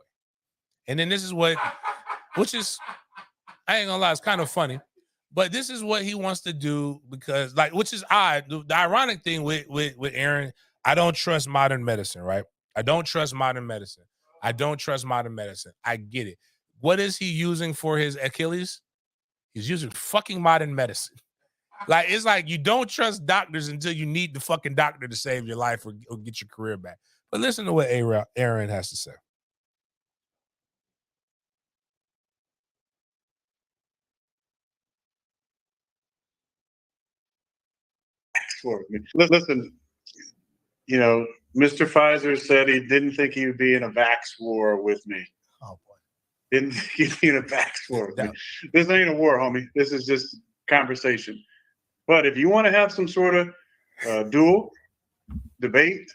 And then this is which is, I ain't gonna lie, it's kind of funny. But this is what he wants to do because, like, which is odd. The ironic thing with Aaron, I don't trust modern medicine, right? I don't trust modern medicine. I get it. What is he using for his Achilles? He's using fucking modern medicine. Like, it's like you don't trust doctors until you need the fucking doctor to save your life or get your career back. But listen to what Aaron has to say.
For me. Listen, Mr. Pfizer said he didn't think he would be in a vax war with me.
Oh boy.
Didn't think he'd be in a vax war with me. This ain't a war, homie. This is just conversation. But if you want to have some sort of duel, debate,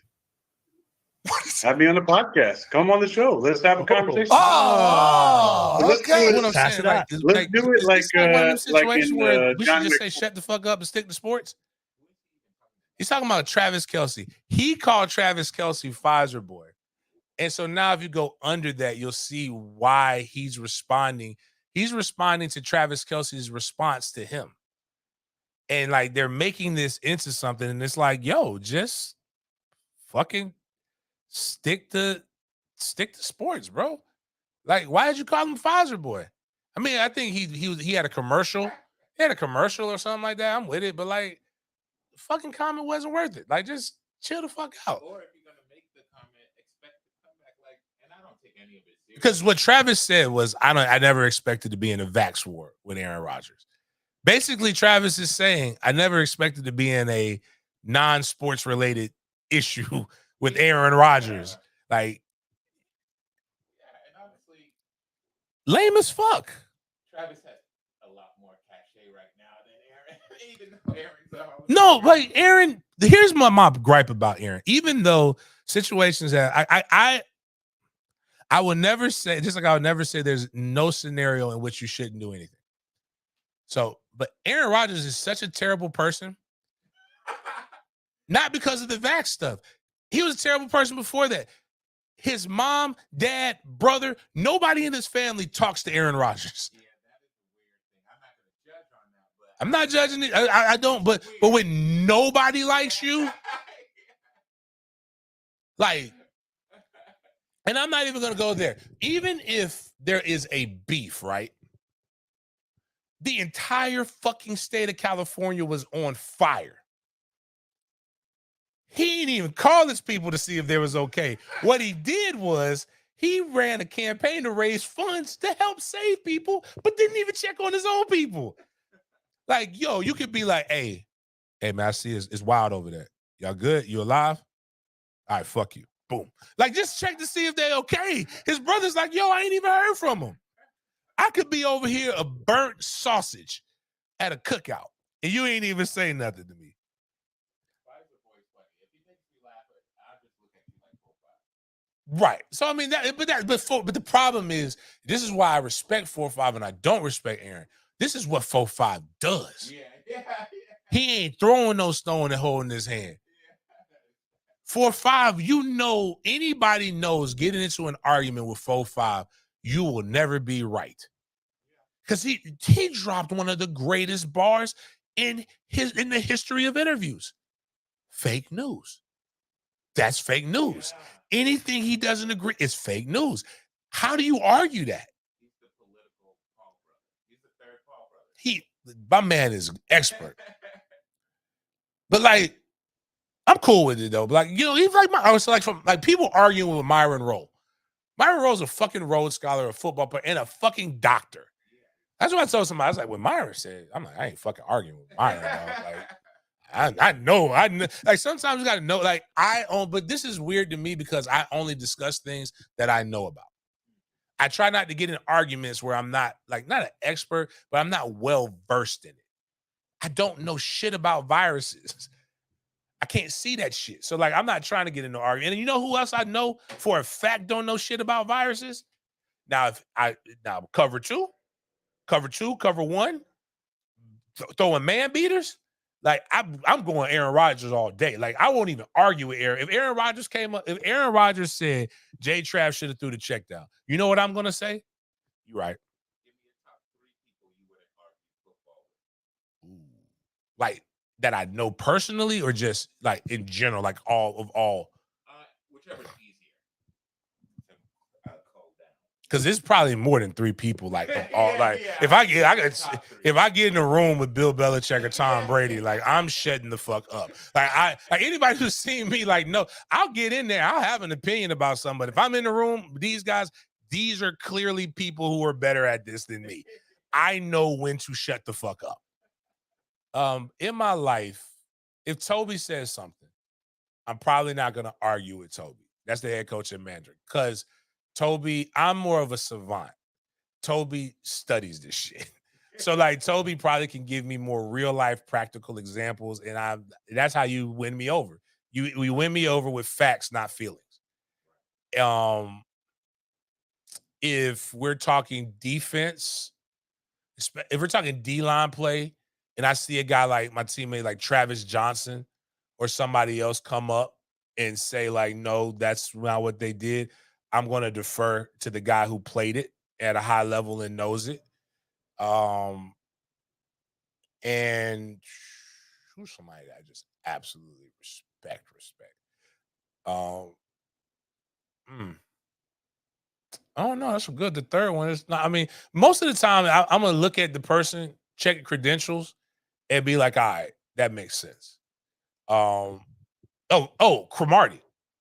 have me on the podcast. Come on the show. Let's have a conversation.
Let's
okay.
Do it. Let's do it
like in
where we should
John
just say shut the fuck up and stick to sports. He's talking about Travis Kelce. He called Travis Kelce Pfizer boy. And so now if you go under that, you'll see why he's responding. He's responding to Travis Kelce's response to him. And like they're making this into something. And it's like, yo, just fucking stick to sports, bro. Like, why did you call him Pfizer boy? I mean, I think he had a commercial. He had a commercial or something like that. I'm with it, but like, fucking comment wasn't worth it. Like, just chill the fuck out.
Or if you're gonna make the comment, expect to come back. Like, and I don't take any of it seriously.
Because what Travis said was, I never expected to be in a vax war with Aaron Rodgers. Basically, Travis is saying, I never expected to be in a non-sports related issue with Aaron Rodgers. Like,
and honestly,
lame as fuck.
Travis has a lot more cachet right now than Aaron. Even though Aaron's
no, like Aaron. Here's my gripe about Aaron. Even though situations that I would never say, just like I would never say, there's no scenario in which you shouldn't do anything. So, but Aaron Rodgers is such a terrible person. Not because of the vax stuff. He was a terrible person before that. His mom, dad, brother, nobody in his family talks to Aaron Rodgers.
Yeah, that is a weird thing. I'm not gonna judge on that, but
I'm not judging it. I don't, but when nobody likes you, like, and I'm not even gonna go there. Even if there is a beef, right? The entire fucking state of California was on fire. He didn't even call his people to see if they was okay. What he did was he ran a campaign to raise funds to help save people, but didn't even check on his own people. Like, yo, you could be like, hey man, I see it's wild over there. Y'all good? You alive? All right, fuck you. Boom. Like, just check to see if they okay. His brother's like, yo, I ain't even heard from him. I could be over here a burnt sausage at a cookout, and you ain't even saying nothing to me.
if he makes me laugh, I'll just look at you like 4-5.
Right. So I mean but the problem is, this is why I respect 4-5 and I don't respect Aaron. This is what 4-5 does.
Yeah.
He ain't throwing no stone and holding his hand. 4-5, anybody knows getting into an argument with 4-5, you will never be right. Because he dropped one of the greatest bars in the history of interviews. Fake news. That's fake news. Yeah. Anything he doesn't agree is fake news. How do you argue that?
He's the political Paul brother. He's the third Paul brother.
My man is expert. But like, I'm cool with it though. But like, even like people arguing with Myron Rowe. Myron Rowe's a fucking Rhodes Scholar, a football player, and a fucking doctor. That's what I told somebody. I was like, when Myron said, I'm like, I ain't fucking arguing with Myron. Like, I know. Like, sometimes you got to know, like, but this is weird to me because I only discuss things that I know about. I try not to get in arguments where I'm not an expert, but I'm not well versed in it. I don't know shit about viruses. I can't see that shit. So, like, I'm not trying to get into argument. And you know who else I know for a fact don't know shit about viruses? Now, cover two, cover one, throwing man beaters. Like, I'm going Aaron Rodgers all day. Like, I won't even argue with Aaron. If Aaron Rodgers said Jay Trav should have threw the check down, you know what I'm gonna say? You're right.
Give me a top 3 people you wouldn't argue football with.
Ooh. Like, that I know personally, or just like in general, like all.
Whichever's easier.
Because it's probably more than 3 people. Like, if I get in a room with Bill Belichick or Tom Brady, like, I'm shutting the fuck up. Like, anybody who's seen me, like, no, I'll get in there. I'll have an opinion about somebody. If I'm in the room with these guys, these are clearly people who are better at this than me. I know when to shut the fuck up. In my life, if Toby says something, I'm probably not going to argue with Toby. That's the head coach at Mandarin. Because Toby, I'm more of a savant. Toby studies this shit. So, like, Toby probably can give me more real life practical examples, and that's how you win me over. You win me over with facts, not feelings. If we're talking defense, if we're talking D-line play, and I see a guy like my teammate like Travis Johnson or somebody else come up and say, like, no, that's not what they did, I'm going to defer to the guy who played it at a high level and knows it. And who's somebody that I just absolutely respect. Oh no, that's good. The third one is not. I mean, most of the time, I'm gonna look at the person, check credentials, and be like, all right, that makes sense. Cromartie,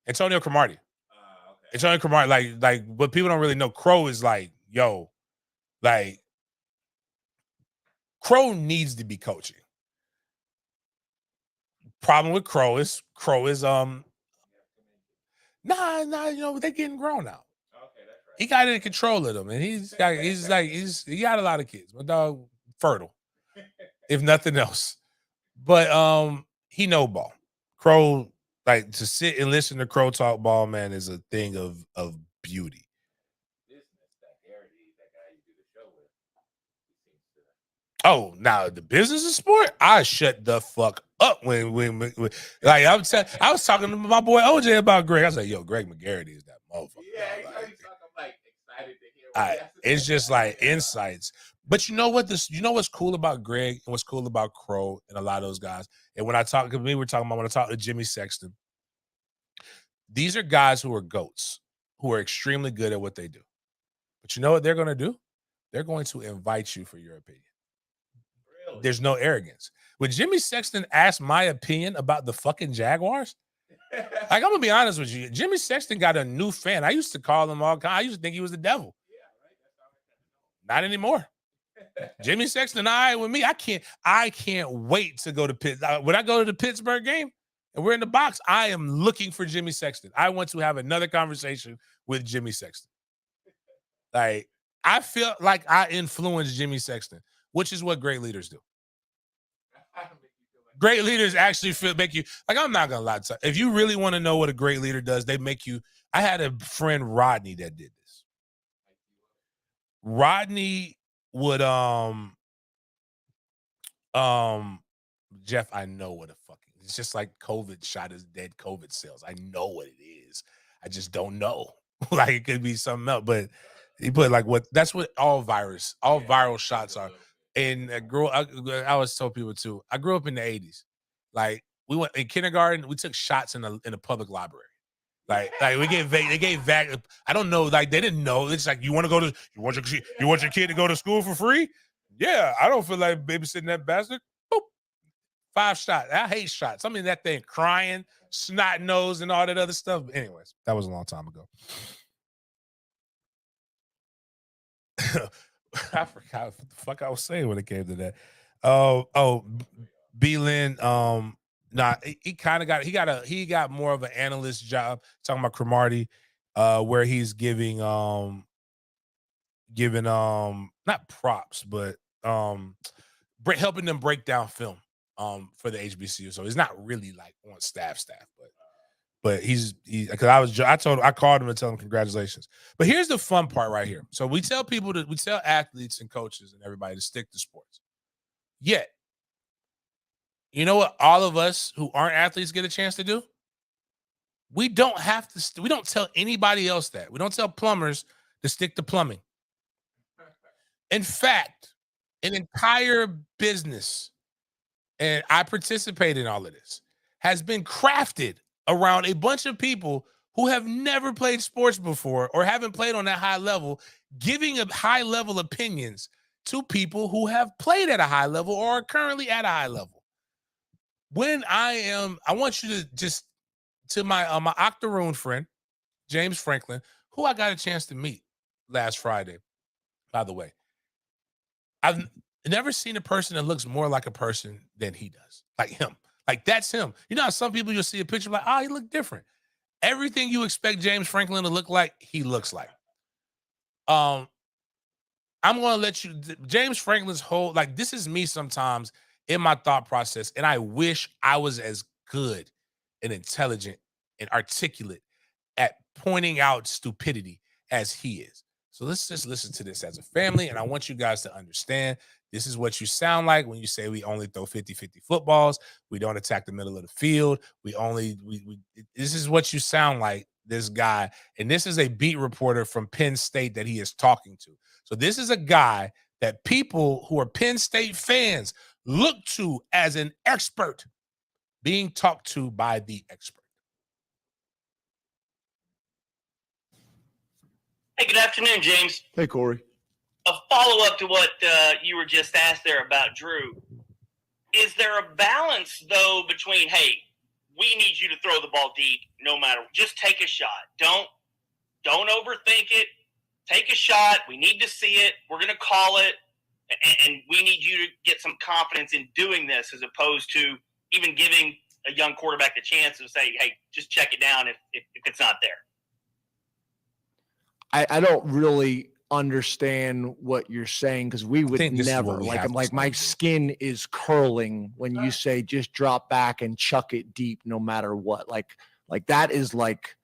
Antonio Cromartie.
Okay.
Antonio Cromartie, like, but people don't really know. Crow is like, yo, like, Crow needs to be coaching. Problem with Crow is nah, they're getting grown now.
Okay, that's right.
He got in control of them, and he got a lot of kids. My dog fertile, if nothing else. But he know ball. Crow, like, to sit and listen to Crow talk ball, man, is a thing of beauty.
Business, that Garrity, that guy you do the show with, he seems
Oh, now the business of sport, I shut the fuck up when like I was talking to my boy OJ about Greg. I was like, yo, Greg McGarity is that motherfucker.
Yeah,
dog.
I'm like excited to hear what he has to
It's
say
just
about
like
it.
insights. But you know what's cool about Greg and what's cool about Crow and a lot of those guys. And when I talk to me, we're talking about when I talk to Jimmy Sexton. These are guys who are GOATs, who are extremely good at what they do. But you know what they're going to do? They're going to invite you for your opinion.
Really?
There's no arrogance. When Jimmy Sexton asked my opinion about the fucking Jaguars, like I'm gonna be honest with you, Jimmy Sexton got a new fan. I used to call him all kinds. I used to think he was the devil. Not anymore. Jimmy Sexton, with me. I can't wait to go to Pitt. When I go to the Pittsburgh game and we're in the box, I am looking for Jimmy Sexton. I want to have another conversation with Jimmy Sexton. Like I feel like I influenced Jimmy Sexton, which is what great leaders do. Great leaders actually make you like. I'm not gonna lie to you. If you really want to know what a great leader does, they make you. I had a friend Rodney that did this. Rodney would Jeff, I know what a fucking. It's just like COVID shot his dead COVID cells. I know what it is. I just don't know. Like it could be something else, but he put like what. That's what all viral shots are. And I always tell people too. I grew up in the 80s. Like we went in kindergarten, we took shots in a public library. Like we gave they gave vac. I don't know. Like they didn't know. It's like you want your kid to go to school for free? Yeah, I don't feel like babysitting that bastard. Boop. 5 shots. I hate shots. I mean that thing crying, snot nose, and all that other stuff. But anyways, that was a long time ago. I forgot what the fuck I was saying when it came to that. B-Lin, he got more of an analyst job, talking about Cromartie, where he's giving not props, but helping them break down film for the HBCU. So he's not really like on staff, but he's because I called him and told him congratulations. But here's the fun part right here. So we tell athletes and coaches and everybody to stick to sports. Yet, you know what all of us who aren't athletes get a chance to do? We don't have to. We don't tell anybody else that. We don't tell plumbers to stick to plumbing. In fact, an entire business, and I participate in all of this, has been crafted around a bunch of people who have never played sports before or haven't played on that high level, giving a high level opinions to people who have played at a high level or are currently at a high level. When I want you to just to my octoroon friend, James Franklin, who I got a chance to meet last Friday, by the way. I've never seen a person that looks more like a person than he does. Like him. Like that's him. You know how some people you'll see a picture like, he look different. Everything you expect James Franklin to look like, he looks like. I'm going to let you, James Franklin's whole, like this is me sometimes in my thought process, and I wish I was as good and intelligent and articulate at pointing out stupidity as he is. So let's just listen to this as a family, and I want you guys to understand this is what you sound like when you say we only throw 50-50 footballs. We don't attack the middle of the field. This is what you sound like, this guy. And this is a beat reporter from Penn State that he is talking to. So this is a guy that people who are Penn State fans look to as an expert being talked to by the expert.
Hey, good afternoon, James.
Hey, Corey.
A follow-up to what you were just asked there about Drew. Is there a balance, though, between, hey, we need you to throw the ball deep no matter – just take a shot. Don't overthink it. Take a shot. We need to see it. We're going to call it. And we need you to get some confidence in doing this as opposed to even giving a young quarterback the chance to say, hey, just check it down if it's not there.
I don't really understand what you're saying because we would never my skin is curling when you say just drop back and chuck it deep no matter what. Like that is like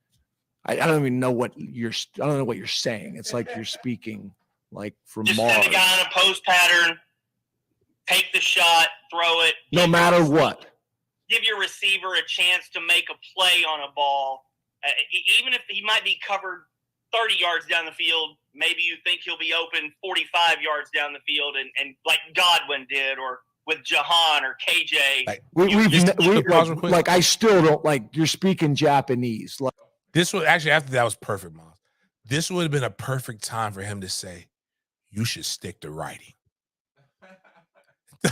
I don't even know what you're saying. It's like you're speaking like from
just
Mars.
send a guy on a post pattern, take the shot, throw it.
No matter what.
Give your receiver a chance to make a play on a ball. Even if he might be covered 30 yards down the field, maybe you think he'll be open 45 yards down the field, and like Godwin did, or with Jahan or KJ.
Like I still don't like. You're speaking Japanese. Like
this was actually after that was perfect, Miles. This would have been a perfect time for him to say, "You should stick to writing."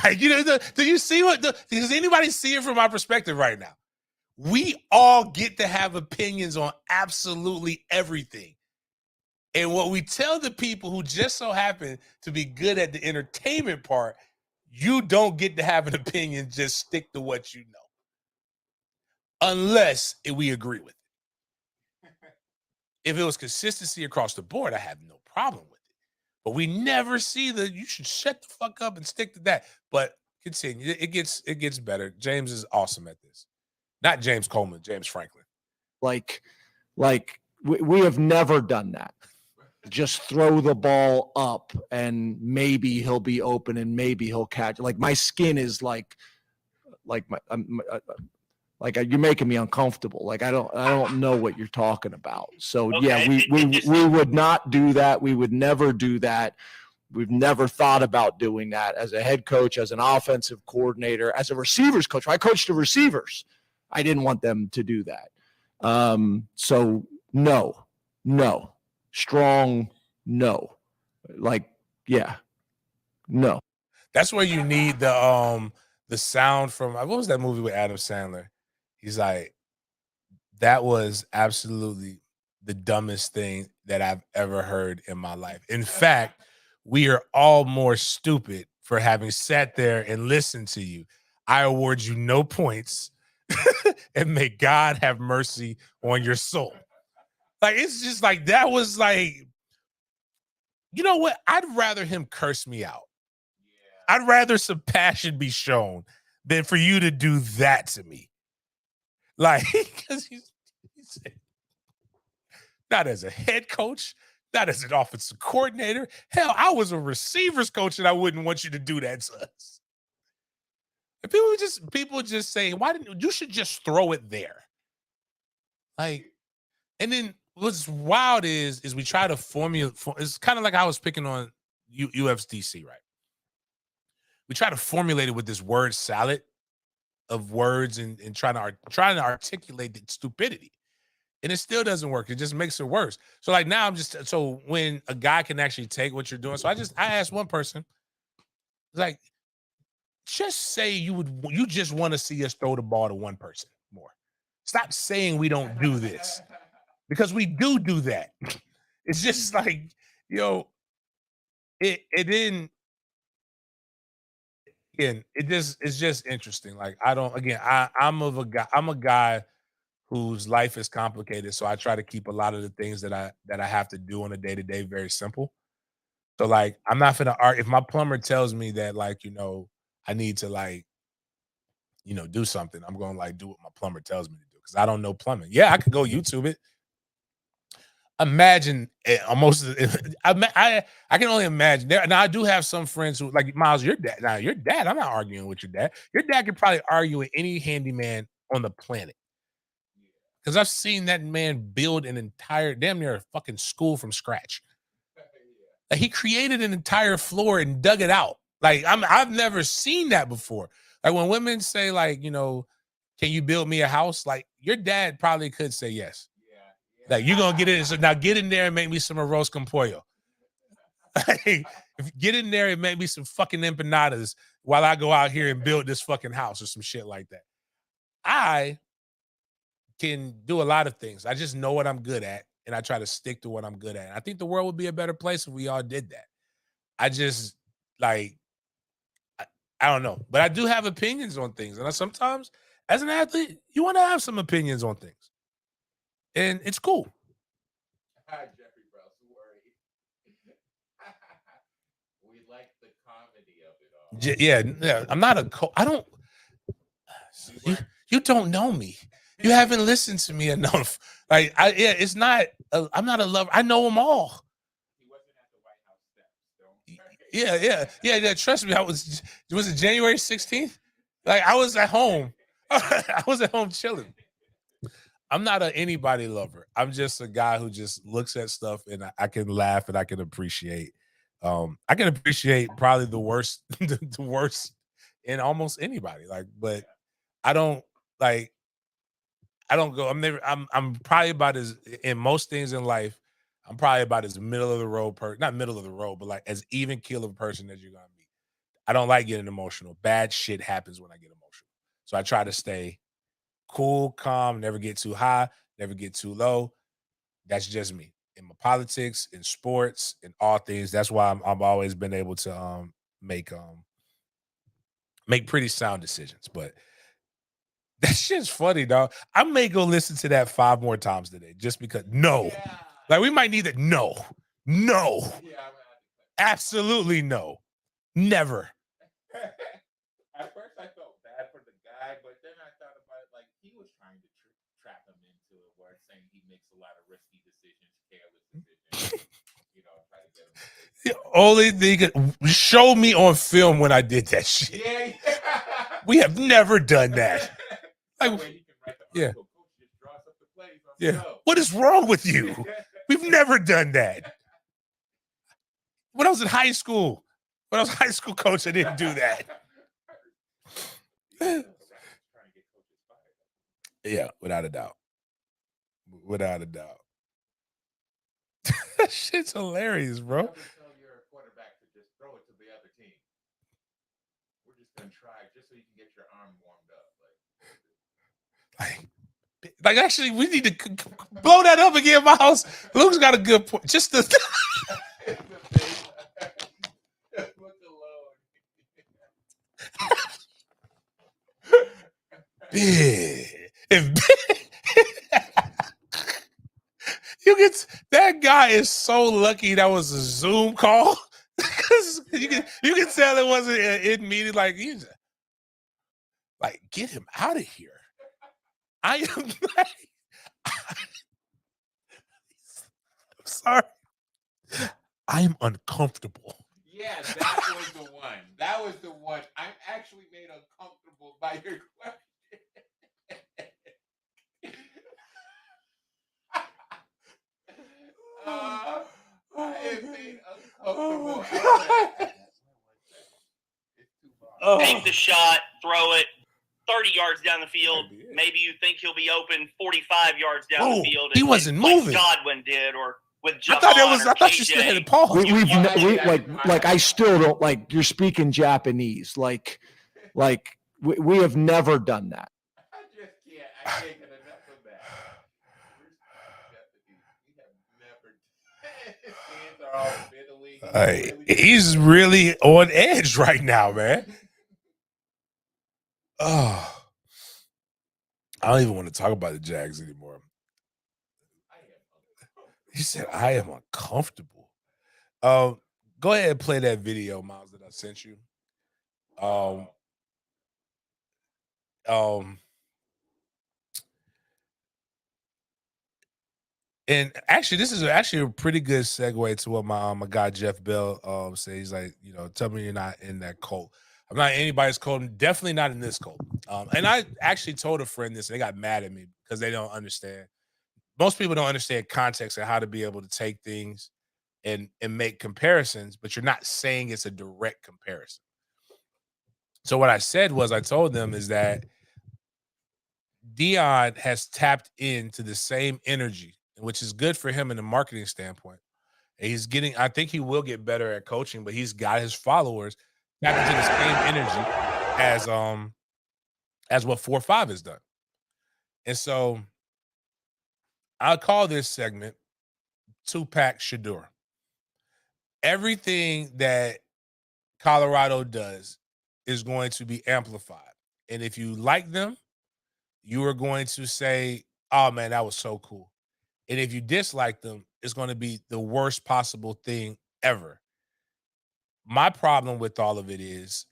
Like, you know, do you see does anybody see it from our perspective right now? We all get to have opinions on absolutely everything. And what we tell the people who just so happen to be good at the entertainment part, you don't get to have an opinion, just stick to what you know. Unless we agree with it. If it was consistency across the board, I have no problem with it. But we never see you should shut the fuck up and stick to that. But continue. It gets better. James is awesome at this. Not James Coleman, James Franklin.
Like we have never done that. Just throw the ball up and maybe he'll be open and maybe he'll catch. Like my skin is like you're making me uncomfortable. Like I don't know what you're talking about. So okay. Yeah, we would not do that. We would never do that. We've never thought about doing that as a head coach, as an offensive coordinator, as a receivers coach. I coached the receivers. I didn't want them to do that. So no. Strong, no. Like, yeah, no.
That's where you need the sound from. What was that movie with Adam Sandler? He's like, that was absolutely the dumbest thing that I've ever heard in my life. In fact, we are all more stupid for having sat there and listened to you. I award you no points, and may God have mercy on your soul. Like, it's just like, that was like, you know what? I'd rather him curse me out. Yeah. I'd rather some passion be shown than for you to do that to me. Like, because he's not as a head coach, not as an offensive coordinator. Hell, I was a receivers coach and I wouldn't want you to do that to us. And people just say, why didn't you should just throw it there? Like, and then what's wild is we try to formulate. It's kind of like I was picking on UFDC, right? We try to formulate it with this word salad of words and trying to articulate the stupidity, and it still doesn't work. It just makes it worse. So like now so when a guy can actually take what you're doing. So I asked one person, like, just say you just want to see us throw the ball to one person more. Stop saying we don't do this. Because we do that. It's just like, it didn't. Again, it's just interesting. Like I'm a guy whose life is complicated. So I try to keep a lot of the things that I have to do on a day-to-day very simple. So like, I'm not gonna argue. If my plumber tells me that, like, I need to, like, do something, I'm going to, like, do what my plumber tells me to do. Because I don't know plumbing. Yeah, I could go YouTube it. Imagine I can only imagine. Now I do have some friends who, like Miles, your dad. Now your dad, I'm not arguing with your dad. Your dad could probably argue with any handyman on the planet. Because I've seen that man build an entire damn near a fucking school from scratch. Like, he created an entire floor and dug it out. Like, I've never seen that before. Like, when women say, like, can you build me a house? Like, your dad probably could say yes. Like, you're going to get in. So now get in there and make me some arroz con pollo. Get in there and make me some fucking empanadas while I go out here and build this fucking house or some shit like that. I can do a lot of things. I just know what I'm good at, and I try to stick to what I'm good at. I think the world would be a better place if we all did that. I just, like, I don't know. But I do have opinions on things. And sometimes, as an athlete, you want to have some opinions on things. And it's cool.
Hi, Jeffrey Brown. We like the comedy of it all.
Yeah. I'm not a I don't. You don't know me. You haven't listened to me enough. Like, it's not. I'm not a lover. I know them all.
He wasn't at the White House steps.
Yeah. Trust me, was it January 16th? Like I was at home. I was at home chilling. I'm not an anybody lover. I'm just a guy who just looks at stuff and I can laugh and I can appreciate. I can appreciate probably the worst, the worst in almost anybody. Like, but I don't like. I don't go. I'm probably about as in most things in life. I'm probably about as middle of the road not middle of the road, but like as even keel of a person as you're gonna be. I don't like getting emotional. Bad shit happens when I get emotional. So I try to stay cool, calm, never get too high, never get too low. That's just me. In my politics, in sports, in all things. That's why I've always been able to make pretty sound decisions. But that shit's funny, dog. I may go listen to that 5 more times today just because. No. Like, we might need it. No. Absolutely no. Never.
At first, I felt bad for the guy, but then I thought about it like he was trying to trap him into it, where it's saying he makes a lot of risky decisions, careless decisions. Try to get him.
The only thing, show me on film when I did that shit.
Yeah.
We have never done that. Like,
Yeah.
Yeah. What is wrong with you? We've never done that. When I was in high school, coach, I didn't do that. Yeah, without a doubt. That shit's hilarious, bro.
Never tell your quarterback to just throw it to the other team. We're just gonna try just so you can get your arm warmed up.
Like actually, we need to blow that up again, Miles. Luke's got a good point. Just the that guy is so lucky that was a Zoom call. Because you can tell it wasn't in meeting. Like, he's like, get him out of here. I am like, I'm sorry. I am uncomfortable.
Yeah, that was the one. I'm actually made uncomfortable by your question. I am made uncomfortable.
Take the shot, throw it 30 yards down the field. Maybe you think he'll be open 45 yards down the field.
He wasn't moving.
Godwin did, or with
I thought you still had a pause.
I still don't like. You're speaking Japanese. Like we have never done that.
I just can't. I can't get enough of that. We have never. His hands are all fiddly.
He's really on edge right now, man. Oh, I don't even want to talk about the Jags anymore. He said, I am uncomfortable. Go ahead and play that video, Miles, that I sent you. And actually, this is actually a pretty good segue to what my guy Jeff Bell says. He's like, tell me you're not in that cult. I'm not in anybody's cult. I'm definitely not in this cult. And I actually told a friend this, and they got mad at me because they don't understand. Most people don't understand context and how to be able to take things and make comparisons, but you're not saying it's a direct comparison. So what I said was, I told them is that Dion has tapped into the same energy, which is good for him in a marketing standpoint. And I think he will get better at coaching, but he's got his followers tapped into the same energy as what 4-5 has done. And so I'll call this segment Tupac Shadur. Everything that Colorado does is going to be amplified. And if you like them, you are going to say, oh man, that was so cool. And if you dislike them, it's going to be the worst possible thing ever. My problem with all of it is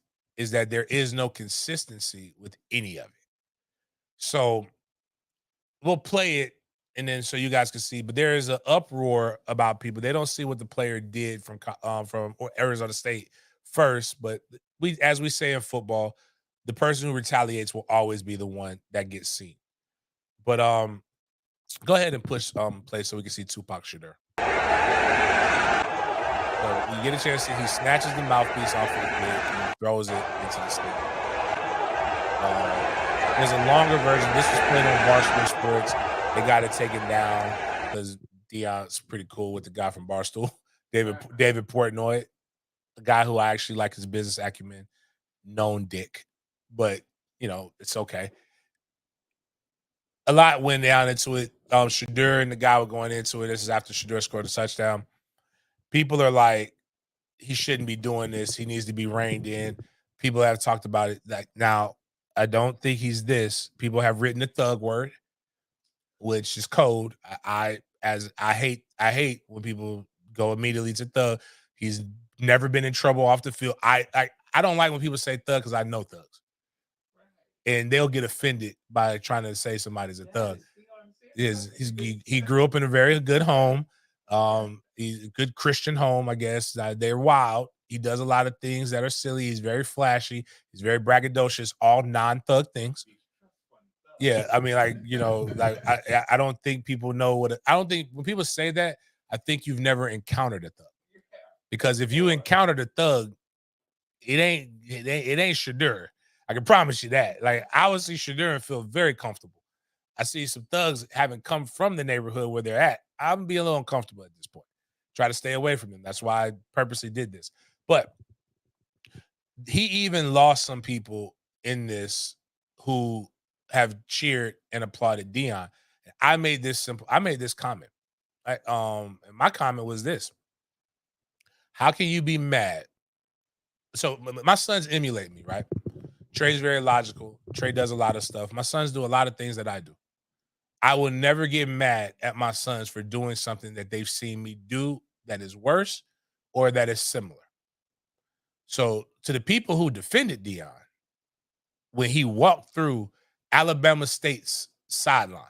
that there is no consistency with any of it. So we'll play it and then so you guys can see. But there is an uproar about people. They don't see what the player did from Arizona State first. But as we say in football, the person who retaliates will always be the one that gets seen. But go ahead and push play so we can see Tupac Shakur. So you get a chance to see he snatches the mouthpiece off of the kid and he throws it into the stadium. There's a longer version. This was played on Barstool Sports. They got to take it down because Deion's pretty cool with the guy from Barstool, David Portnoy, a guy who I actually like his business acumen, known dick, but it's okay. A lot went down into it. Shadur and the guy were going into it. This is after Shadur scored a touchdown. People are like, he shouldn't be doing this. He needs to be reined in. People have talked about it. Like, now, I don't think he's this. People have written the thug word, which is code. I hate when people go immediately to thug. He's never been in trouble off the field. I don't like when people say thug because I know thugs. And they'll get offended by trying to say somebody's a thug. He grew up in a very good home. He's a good Christian home, I guess. They're wild. He does a lot of things that are silly. He's very flashy. He's very braggadocious, all non-thug things. Yeah, I mean, I don't think people know I don't think when people say that, I think you've never encountered a thug. Because if you encountered a thug, it ain't Shadur. I can promise you that. Like, I would see Shadur and feel very comfortable. I see some thugs having come from the neighborhood where they're at. I'm being a little uncomfortable at this point. Try to stay away from them. That's why I purposely did this. But he even lost some people in this who have cheered and applauded Deion. I made this comment. And my comment was this: how can you be mad? So my sons emulate me, right? Trey's very logical. Trey does a lot of stuff. My sons do a lot of things that I do. I will never get mad at my sons for doing something that they've seen me do that is worse or that is similar. So to the people who defended Deion when he walked through Alabama State's sideline,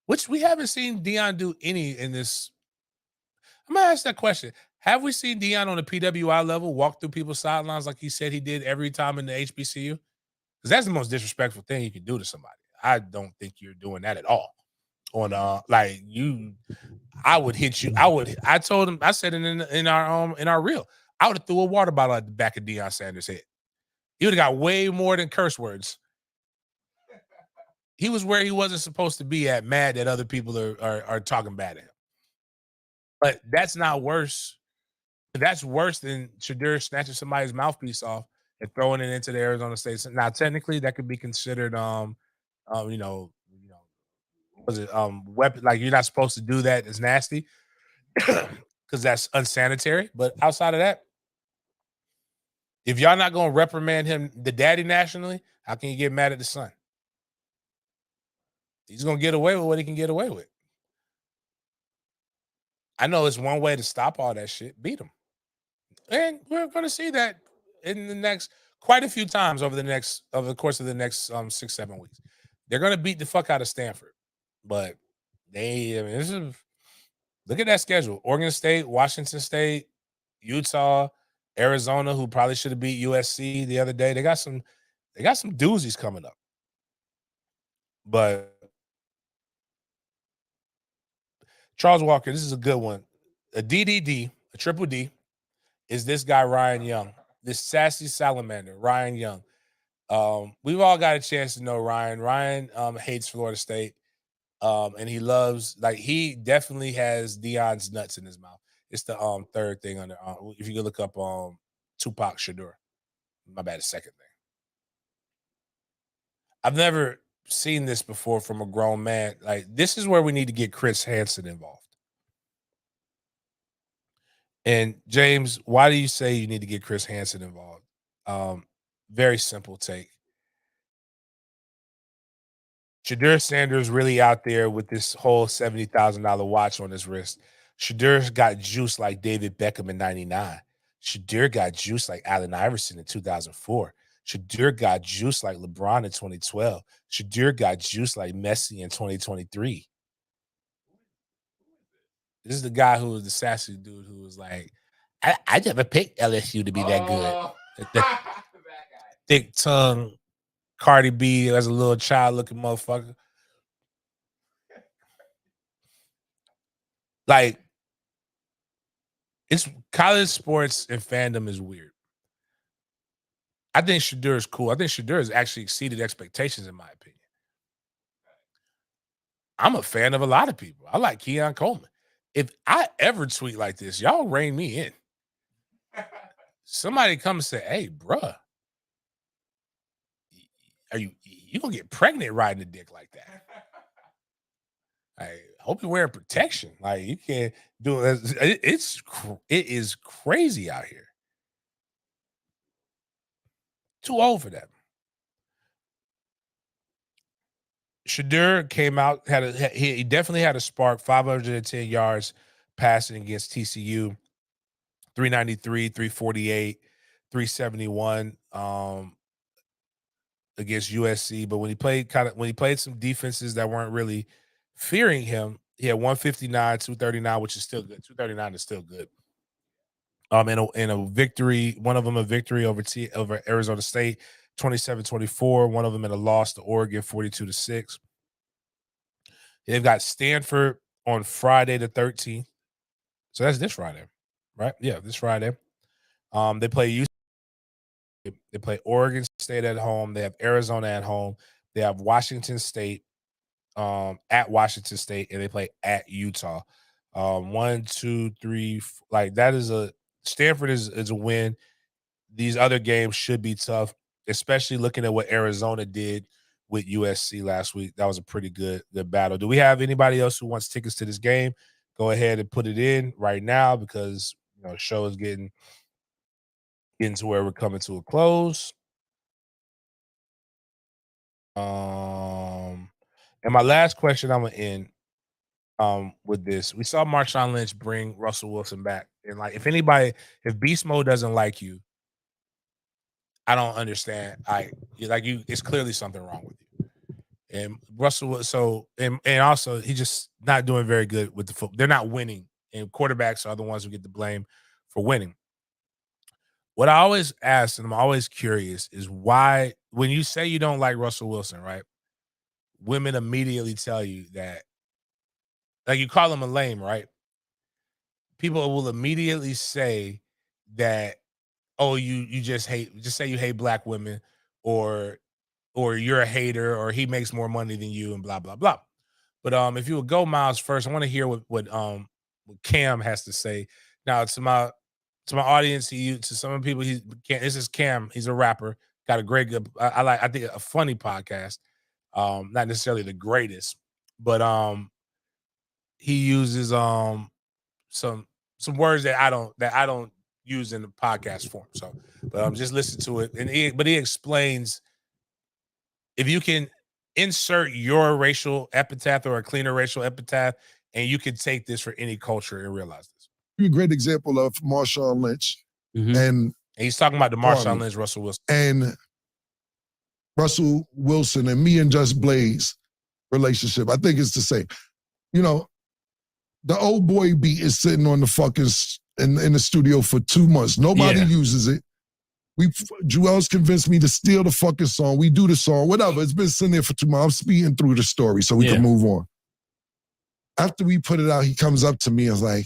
which we haven't seen Deion do any in this. I'm going to ask that question. Have we seen Deion on the PWI level walk through people's sidelines like he said he did every time in the HBCU? Because that's the most disrespectful thing you can do to somebody. I don't think you're doing that at all. I would hit you. I told him, I said it in our reel. I would have threw a water bottle at the back of Deion Sanders' head. He would have got way more than curse words. He was where he wasn't supposed to be at, mad that other people are talking bad at him. But that's not worse. That's worse than Shadur snatching somebody's mouthpiece off and throwing it into the Arizona State. Now, technically, that could be considered, weapon. Like, you're not supposed to do that. It's nasty because that's unsanitary. But outside of that, if y'all not gonna reprimand him, the daddy, nationally, how can you get mad at the son? He's gonna get away with what he can get away with. I know it's one way to stop all that shit. Beat him. And we're going to see that in the next quite a few times over the course of the next 6-7 weeks. They're going to beat the fuck out of Stanford, but look at that schedule: Oregon State, Washington State, Utah, Arizona, who probably should have beat USC the other day. They got some doozies coming up, but Charles Walker, this is a good one. A DDD, a triple D. Is this guy Ryan Young, this sassy salamander, Ryan Young. We've all got a chance to know Ryan. Ryan hates Florida State, and he loves, he definitely has Deion's nuts in his mouth. It's the third thing under. If you could look up Tupac Shakur, my bad, the second thing. I've never seen this before from a grown man. Like, this is where we need to get Chris Hansen involved. And James, why do you say you need to get Chris Hansen involved? Very simple take. Shadur Sanders really out there with this whole $70,000 watch on his wrist. Shadur's got juice like David Beckham in '99. Shadur got juice like Allen Iverson in 2004. Shadur got juice like LeBron in 2012. Shadur got juice like Messi in 2023. This is the guy who was the sassy dude who was like, I never picked LSU to be that good. The thick tongue, Cardi B as a little child looking motherfucker. Like, it's college sports and fandom is weird. I think Shadur is cool. I think Shadur has actually exceeded expectations, in my opinion. I'm a fan of a lot of people. I like Keon Coleman. If I ever tweet like this, y'all rein me in. Somebody come and say, hey, bruh, are you gonna get pregnant riding a dick like that? I hope you're wearing protection. Like, you can't do it. It is crazy out here. Too old for that. Shadur came out, he definitely had a spark, 510 yards passing against TCU, 393, 348, 371 against USC. But when he played some defenses that weren't really fearing him, he had 159, 239, which is still good. 239 is still good. In a victory, one of them a victory over Arizona State, 27-24. One of them in a loss to Oregon, 42-6. They've got Stanford on Friday the 13th. So that's this Friday, right? Yeah, this Friday. They play UC. They play Oregon State at home. They have Arizona at home. They have Washington State at Washington State, and they play at Utah. 1, 2, 3, like that is Stanford is a win. These other games should be tough, especially looking at what Arizona did with USC last week. That was a pretty good battle. Do we have anybody else who wants tickets to this game? Go ahead and put it in right now, because the show is getting to where we're coming to a close. And my last question, I'm gonna end with this. We saw Marshawn Lynch bring Russell Wilson back, and like, if Beast Mode doesn't like you, I don't understand. It's clearly something wrong with you. And Russell, and also he's just not doing very good with the football. They're not winning, and quarterbacks are the ones who get the blame for winning. What I always ask, and I'm always curious, is why, when you say you don't like Russell Wilson, right? Women immediately tell you that, like, you call him a lame, right? People will immediately say that, oh, you just say you hate black women, or you're a hater, or he makes more money than you, and blah blah blah. But if you would go Miles first, I want to hear what Cam has to say. Now, to my audience, to some of the people, this is Cam. He's a rapper, got a great good. I think a funny podcast. Not necessarily the greatest, but he uses some words that I don't use in the podcast form. So, but just listen to it, and he explains, if you can insert your racial epitaph or a cleaner racial epitaph, and you can take this for any culture and realize this.
A great example of Marshawn Lynch,
and he's talking about the Marshawn Lynch, Russell Wilson,
and Russell Wilson and me and Just Blaze relationship. I think it's the same. The old boy beat is sitting on the fucking in the studio for 2 months. Nobody uses it. Joel's convinced me to steal the fucking song. We do the song, whatever. It's been sitting there for 2 months. I'm speeding through the story so we can move on. After we put it out, he comes up to me and is like,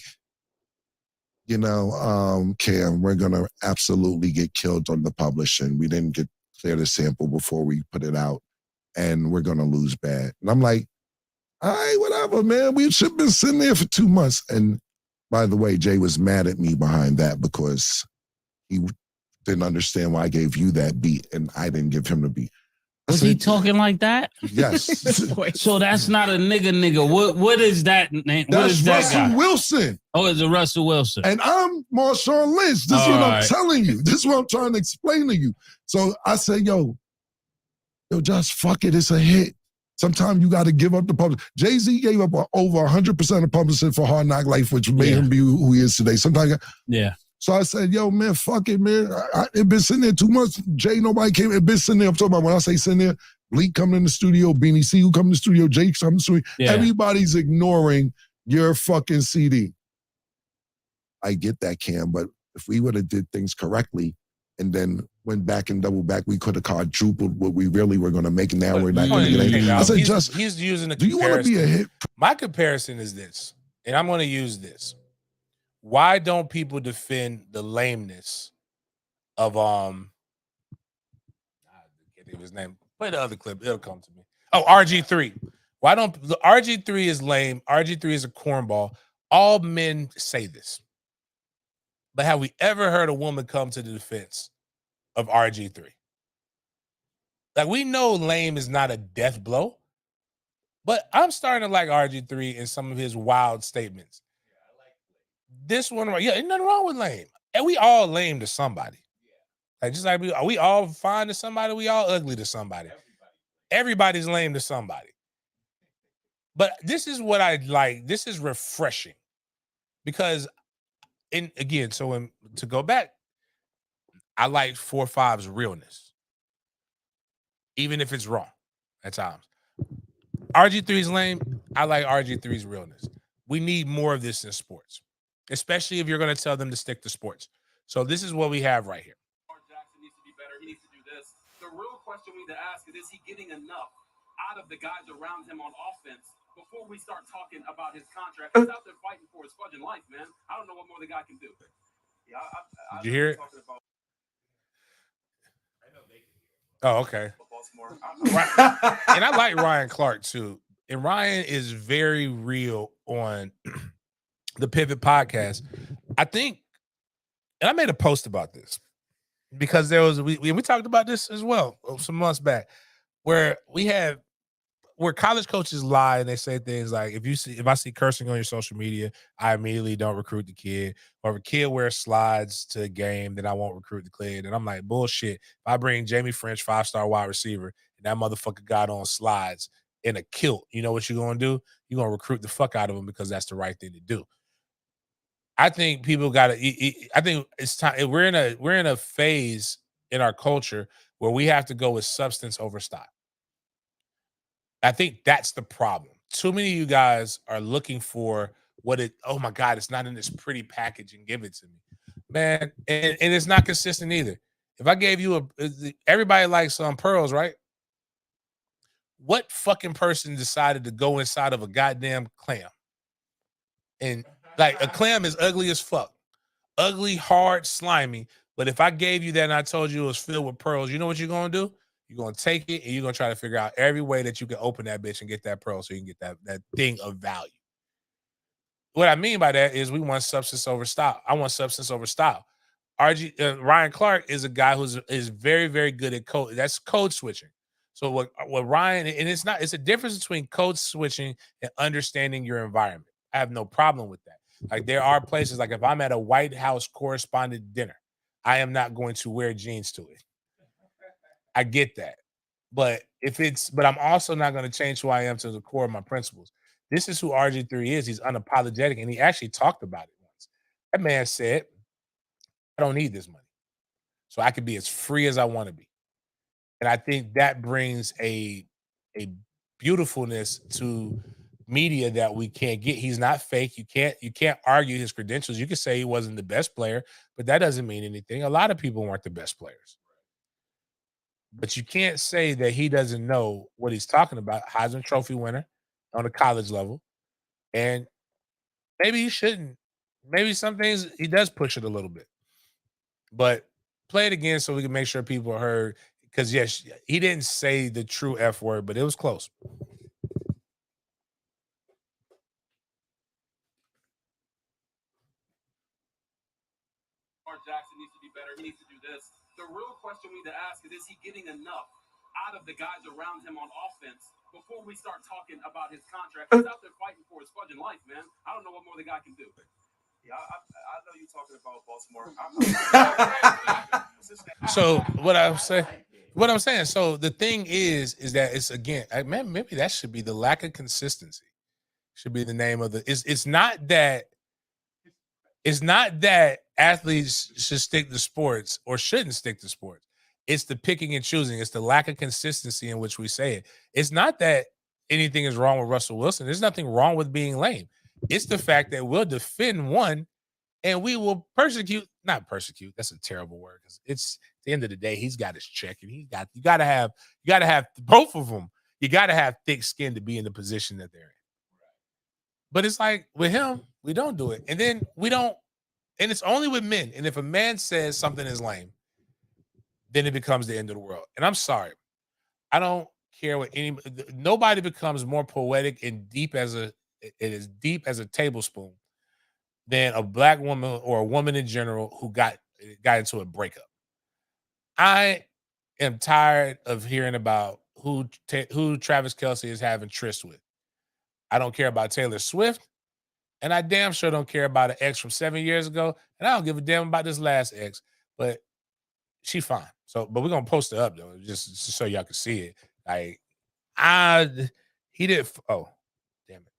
Cam, we're going to absolutely get killed on the publishing. We didn't clear the sample before we put it out, and we're going to lose bad. And I'm like, all right, whatever, man. We should have been sitting there for 2 months. And by the way, Jay was mad at me behind that because he didn't understand why I gave you that beat and I didn't give him the beat.
Was he talking like that?
Yes.
So that's not a nigga. What is that name? What is that
Russell
guy?
Wilson.
Oh, it's a Russell Wilson.
And I'm Marshawn Lynch. This is what I'm telling you. This is what I'm trying to explain to you. So I say, yo, just fuck it. It's a hit. Sometimes you got to give up the public. Jay-Z gave up over 100% of publishing for Hard Knock Life, which made him be who he is today. Sometimes, So I said, yo, man, fuck it, man. It been sitting there 2 months. Jay, nobody came. It been sitting there. I'm talking about, when I say sitting there, Bleak coming in the studio, Beanie C who come in the studio, Jake come in the studio. Everybody's ignoring your fucking CD. I get that, Cam, but if we would have did things correctly and then went back and doubled back, we could have quadrupled what we really were going to make. Now we're not going to get anything. I said,
he's using a
do you want to be a hit?
My comparison is this, and I'm going to use this. Why don't people defend the lameness of I can't think of his name. Play the other clip. It'll come to me. Oh, RG3. Why don't RG3 is lame? RG3 is a cornball. All men say this. But have we ever heard a woman come to the defense of RG3? Like, we know lame is not a death blow, but I'm starting to like RG3 in some of his wild statements. This one, ain't nothing wrong with lame. And we all lame to somebody. Like, just like we all fine to somebody, we all ugly to somebody. Everybody's lame to somebody. But this is what I like. This is refreshing. Because, to go back, I like 4-5's realness. Even if it's wrong at times. RG3's lame. I like RG3's realness. We need more of this in sports, especially if you're going to tell them to stick to sports. So this is what we have right here.
Jackson needs to be better. He needs to do this. The real question we need to ask is he getting enough out of the guys around him on offense before we start talking about his contract? He's out there fighting for his fudging life, man. I don't know what more the guy can do. Yeah,
Did you hear it? Oh, okay. And I like Ryan Clark too. And Ryan is very real on the Pivot podcast. I think, and I made a post about this because we talked about this as well some months back, where college coaches lie and they say things like, if I see cursing on your social media, I immediately don't recruit the kid. Or if a kid wears slides to a game, then I won't recruit the kid. And I'm like, bullshit. If I bring Jamie French, 5-star wide receiver, and that motherfucker got on slides in a kilt, you know what you're going to do? You're going to recruit the fuck out of him because that's the right thing to do. I think people got to. I think it's time. We're in a phase in our culture where we have to go with substance over style. I think that's the problem. Too many of you guys are looking for oh my God, it's not in this pretty package and give it to me. Man, and it's not consistent either. If I gave you everybody likes pearls, right? What fucking person decided to go inside of a goddamn clam? And like, a clam is ugly as fuck. Ugly, hard, slimy. But if I gave you that and I told you it was filled with pearls, you know what you're going to do? You're going to take it and you're going to try to figure out every way that you can open that bitch and get that pearl so you can get that thing of value. What I mean by that is we want substance over style. I want substance over style. Ryan Clark is a guy is very, very good at code. That's code switching. So what Ryan, and it's a difference between code switching and understanding your environment. I have no problem with that. Like, there are places, like if I'm at a White House correspondent dinner, I am not going to wear jeans to it. I get that. But I'm also not going to change who I am to the core of my principles. This is who RG3 is. He's unapologetic, and he actually talked about it once. That man said, I don't need this money. So I can be as free as I want to be. And I think that brings a beautifulness to media that we can't get. He's not fake. You can't argue his credentials. You can say he wasn't the best player, but that doesn't mean anything. A lot of people weren't the best players. But you can't say that he doesn't know what he's talking about. Heisman Trophy winner on a college level. And maybe he shouldn't. Maybe some things he does push it a little bit. But play it again so we can make sure people are heard. Because, yes, he didn't say the true F word, but it was close.
Jackson needs to be better. He needs to do this. The real question we need to ask is he getting enough out of the guys around him on offense before we start talking about his contract? He's out there fighting for his fudging life, man. I don't know what more the guy can do. Yeah, I know you're talking about Baltimore.
So what I'm saying, so the thing is that it's, again, man, maybe that should be the lack of consistency. Should be the name of it's not that athletes should stick to sports or shouldn't stick to sports. It's the picking and choosing. It's the lack of consistency in which we say it. It's not that anything is wrong with Russell Wilson. There's nothing wrong with being lame. It's the fact that we'll defend one and we will not persecute. That's a terrible word because it's at the end of the day, he's got his check and you gotta have both of them. You gotta have thick skin to be in the position that they're in. But it's like with him, we don't do it. And then we don't, and it's only with men. And if a man says something is lame, then it becomes the end of the world. And I'm sorry. I don't care what nobody becomes more poetic and deep as a tablespoon than a black woman or a woman in general who got into a breakup. I am tired of hearing about who Travis Kelce is having tryst with. I don't care about Taylor Swift, and I damn sure don't care about an ex from 7 years ago, and I don't give a damn about this last ex, but she fine. So, but we're gonna post it up though, just so y'all can see it. Like, he did. Oh, damn it!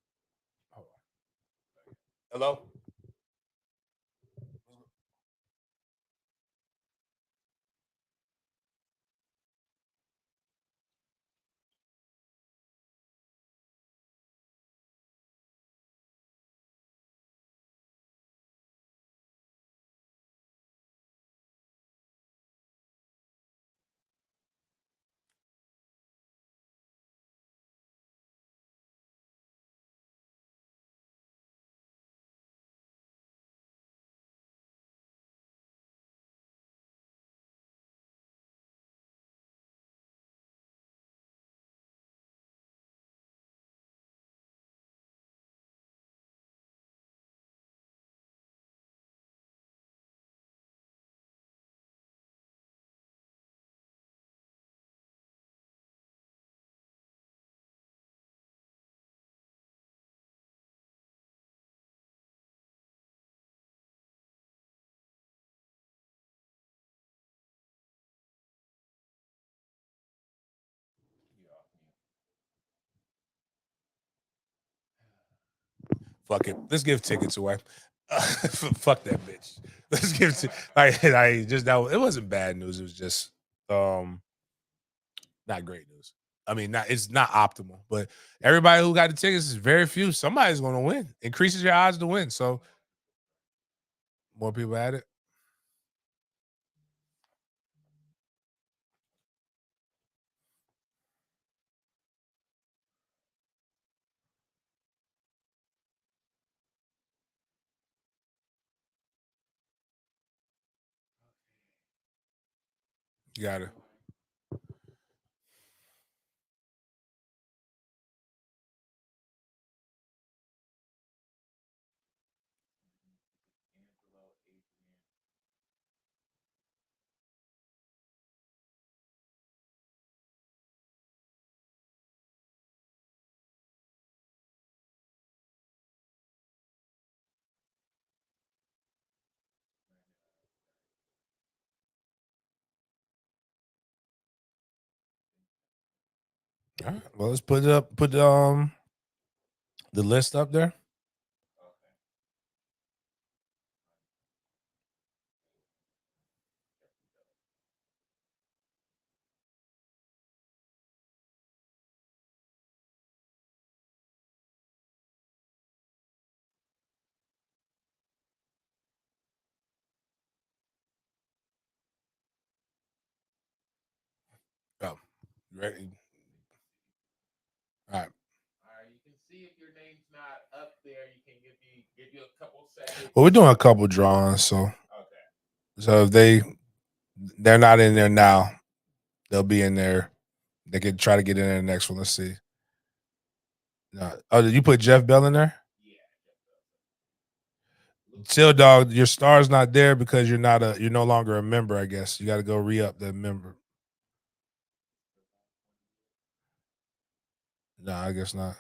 Hold on. Hello. Fuck it. Let's give tickets away. Fuck that bitch. Let's give it it wasn't bad news. It was just not great news. I mean, it's not optimal, but everybody who got the tickets is very few. Somebody's going to win. Increases your odds to win. So more people at it. You got it. All right. Well, let's put it up. Put the list up there. Oh, ready? All right.
You can see if your name's not up there. You can give you a couple seconds.
Well, we're doing a couple drawings, so
Okay.
So if they're not in there now, they'll be in there. They could try to get in there the next one. Let's see. No. Oh, did you put Jeff Bell in there? Chill, dog. Your star's not there because you're no longer a member. I guess you got to go re-up the member. No, I guess not.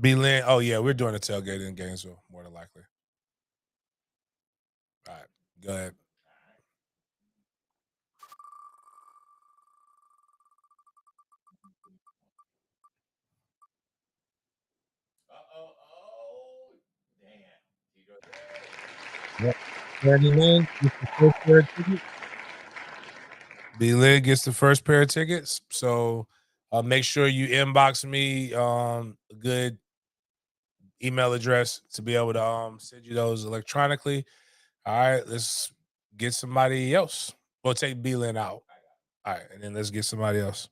B-Lin. Oh yeah, we're doing a tailgate in Gainesville more than likely. All right, go ahead. B-Lin gets the first pair of tickets. So make sure you inbox me a good email address to be able to send you those electronically. All right, let's get somebody else. We'll take B-Lin out. All right, and then let's get somebody else.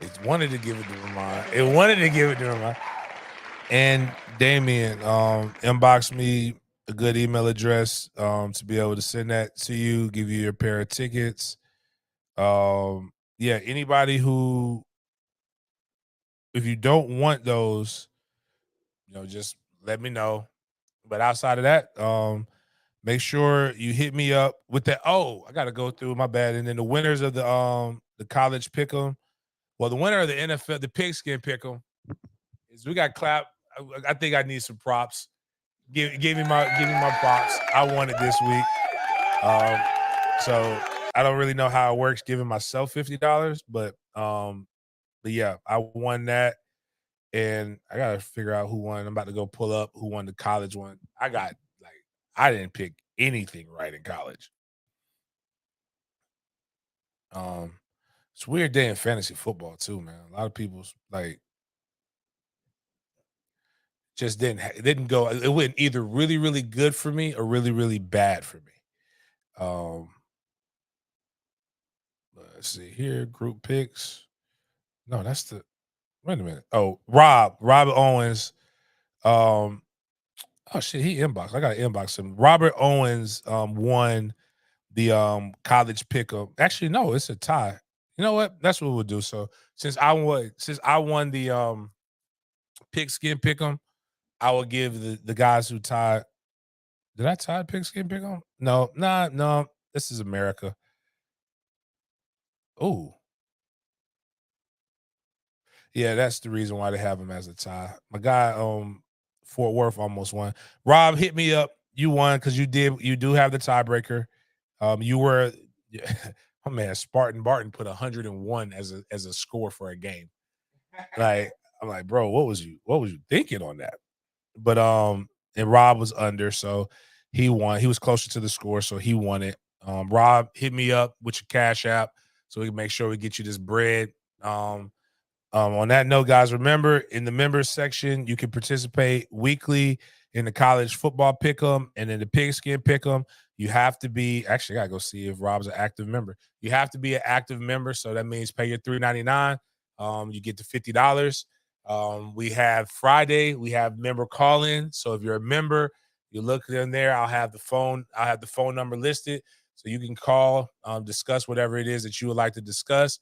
It wanted to give it to Ramon. And Damien, inbox me a good email address to be able to send that to you, give you your pair of tickets. Yeah, anybody who, if you don't want those, just let me know. But outside of that, make sure you hit me up with that. Oh, I gotta go through, my bad. And then the winners of the college pick'em. Well, the winner of the NFL, the pigskin pick'em, is we got clap. I think I need some props. Give me my props. I won it this week. So I don't really know how it works giving myself $50, but yeah, I won that. And I gotta figure out who won. I'm about to go pull up who won the college one. I didn't pick anything right in college. It's a weird day in fantasy football too, man. A lot of people's just didn't go. It went either really, really good for me or really, really bad for me. Let's see here, group picks. No, that's the. Wait a minute. Oh, Robert Owens. Oh shit, he inboxed. I gotta inbox him. Robert Owens won the college pick'em. Actually, no, it's a tie. You know what? That's what we'll do. So since I won the pigskin pick'em, I will give the guys who tied. Did I tie pigskin pick'em? No. This is America. Oh. Yeah, that's the reason why they have him as a tie. My guy, Fort Worth almost won. Rob, hit me up. You won because you do have the tiebreaker. You were, oh man, Spartan Barton put 101 as a score for a game. Like, I'm like, bro, what was you thinking on that? But and Rob was under, so he won. He was closer to the score, so he won it. Rob, hit me up with your Cash App so we can make sure we get you this bread. On that note, guys, remember in the members section, you can participate weekly in the college football pick'em and in the pigskin pick'em. You have to be, actually, I gotta go see if Rob's an active member. You have to be an active member, so that means pay your $3.99. You get to $50. We have Friday, we have member call-in. So if you're a member, you look in there. I'll have the phone number listed, so you can call, discuss whatever it is that you would like to discuss.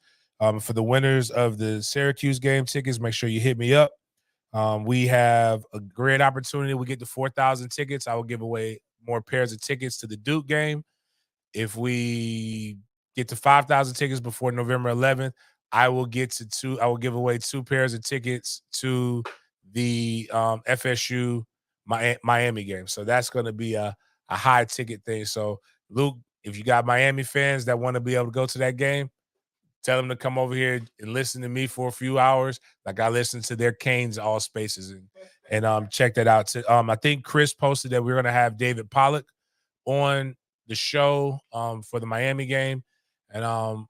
For the winners of the Syracuse game tickets, make sure you hit me up. We have a great opportunity. We get to 4,000 tickets. I will give away more pairs of tickets to the Duke game. If we get to 5,000 tickets before November 11th, I will give away 2 pairs of tickets to the FSU Miami game. So that's going to be a high ticket thing. So Luke, if you got Miami fans that want to be able to go to that game, tell them to come over here and listen to me for a few hours, like I listen to their Canes all spaces, and check that out. I think Chris posted that we're gonna have David Pollock on the show for the Miami game, and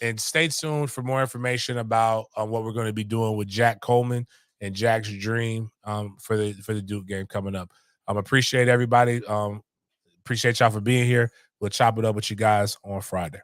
and stay tuned for more information about what we're going to be doing with Jack Coleman and Jack's Dream for the Duke game coming up. Appreciate everybody. Appreciate y'all for being here. We'll chop it up with you guys on Friday.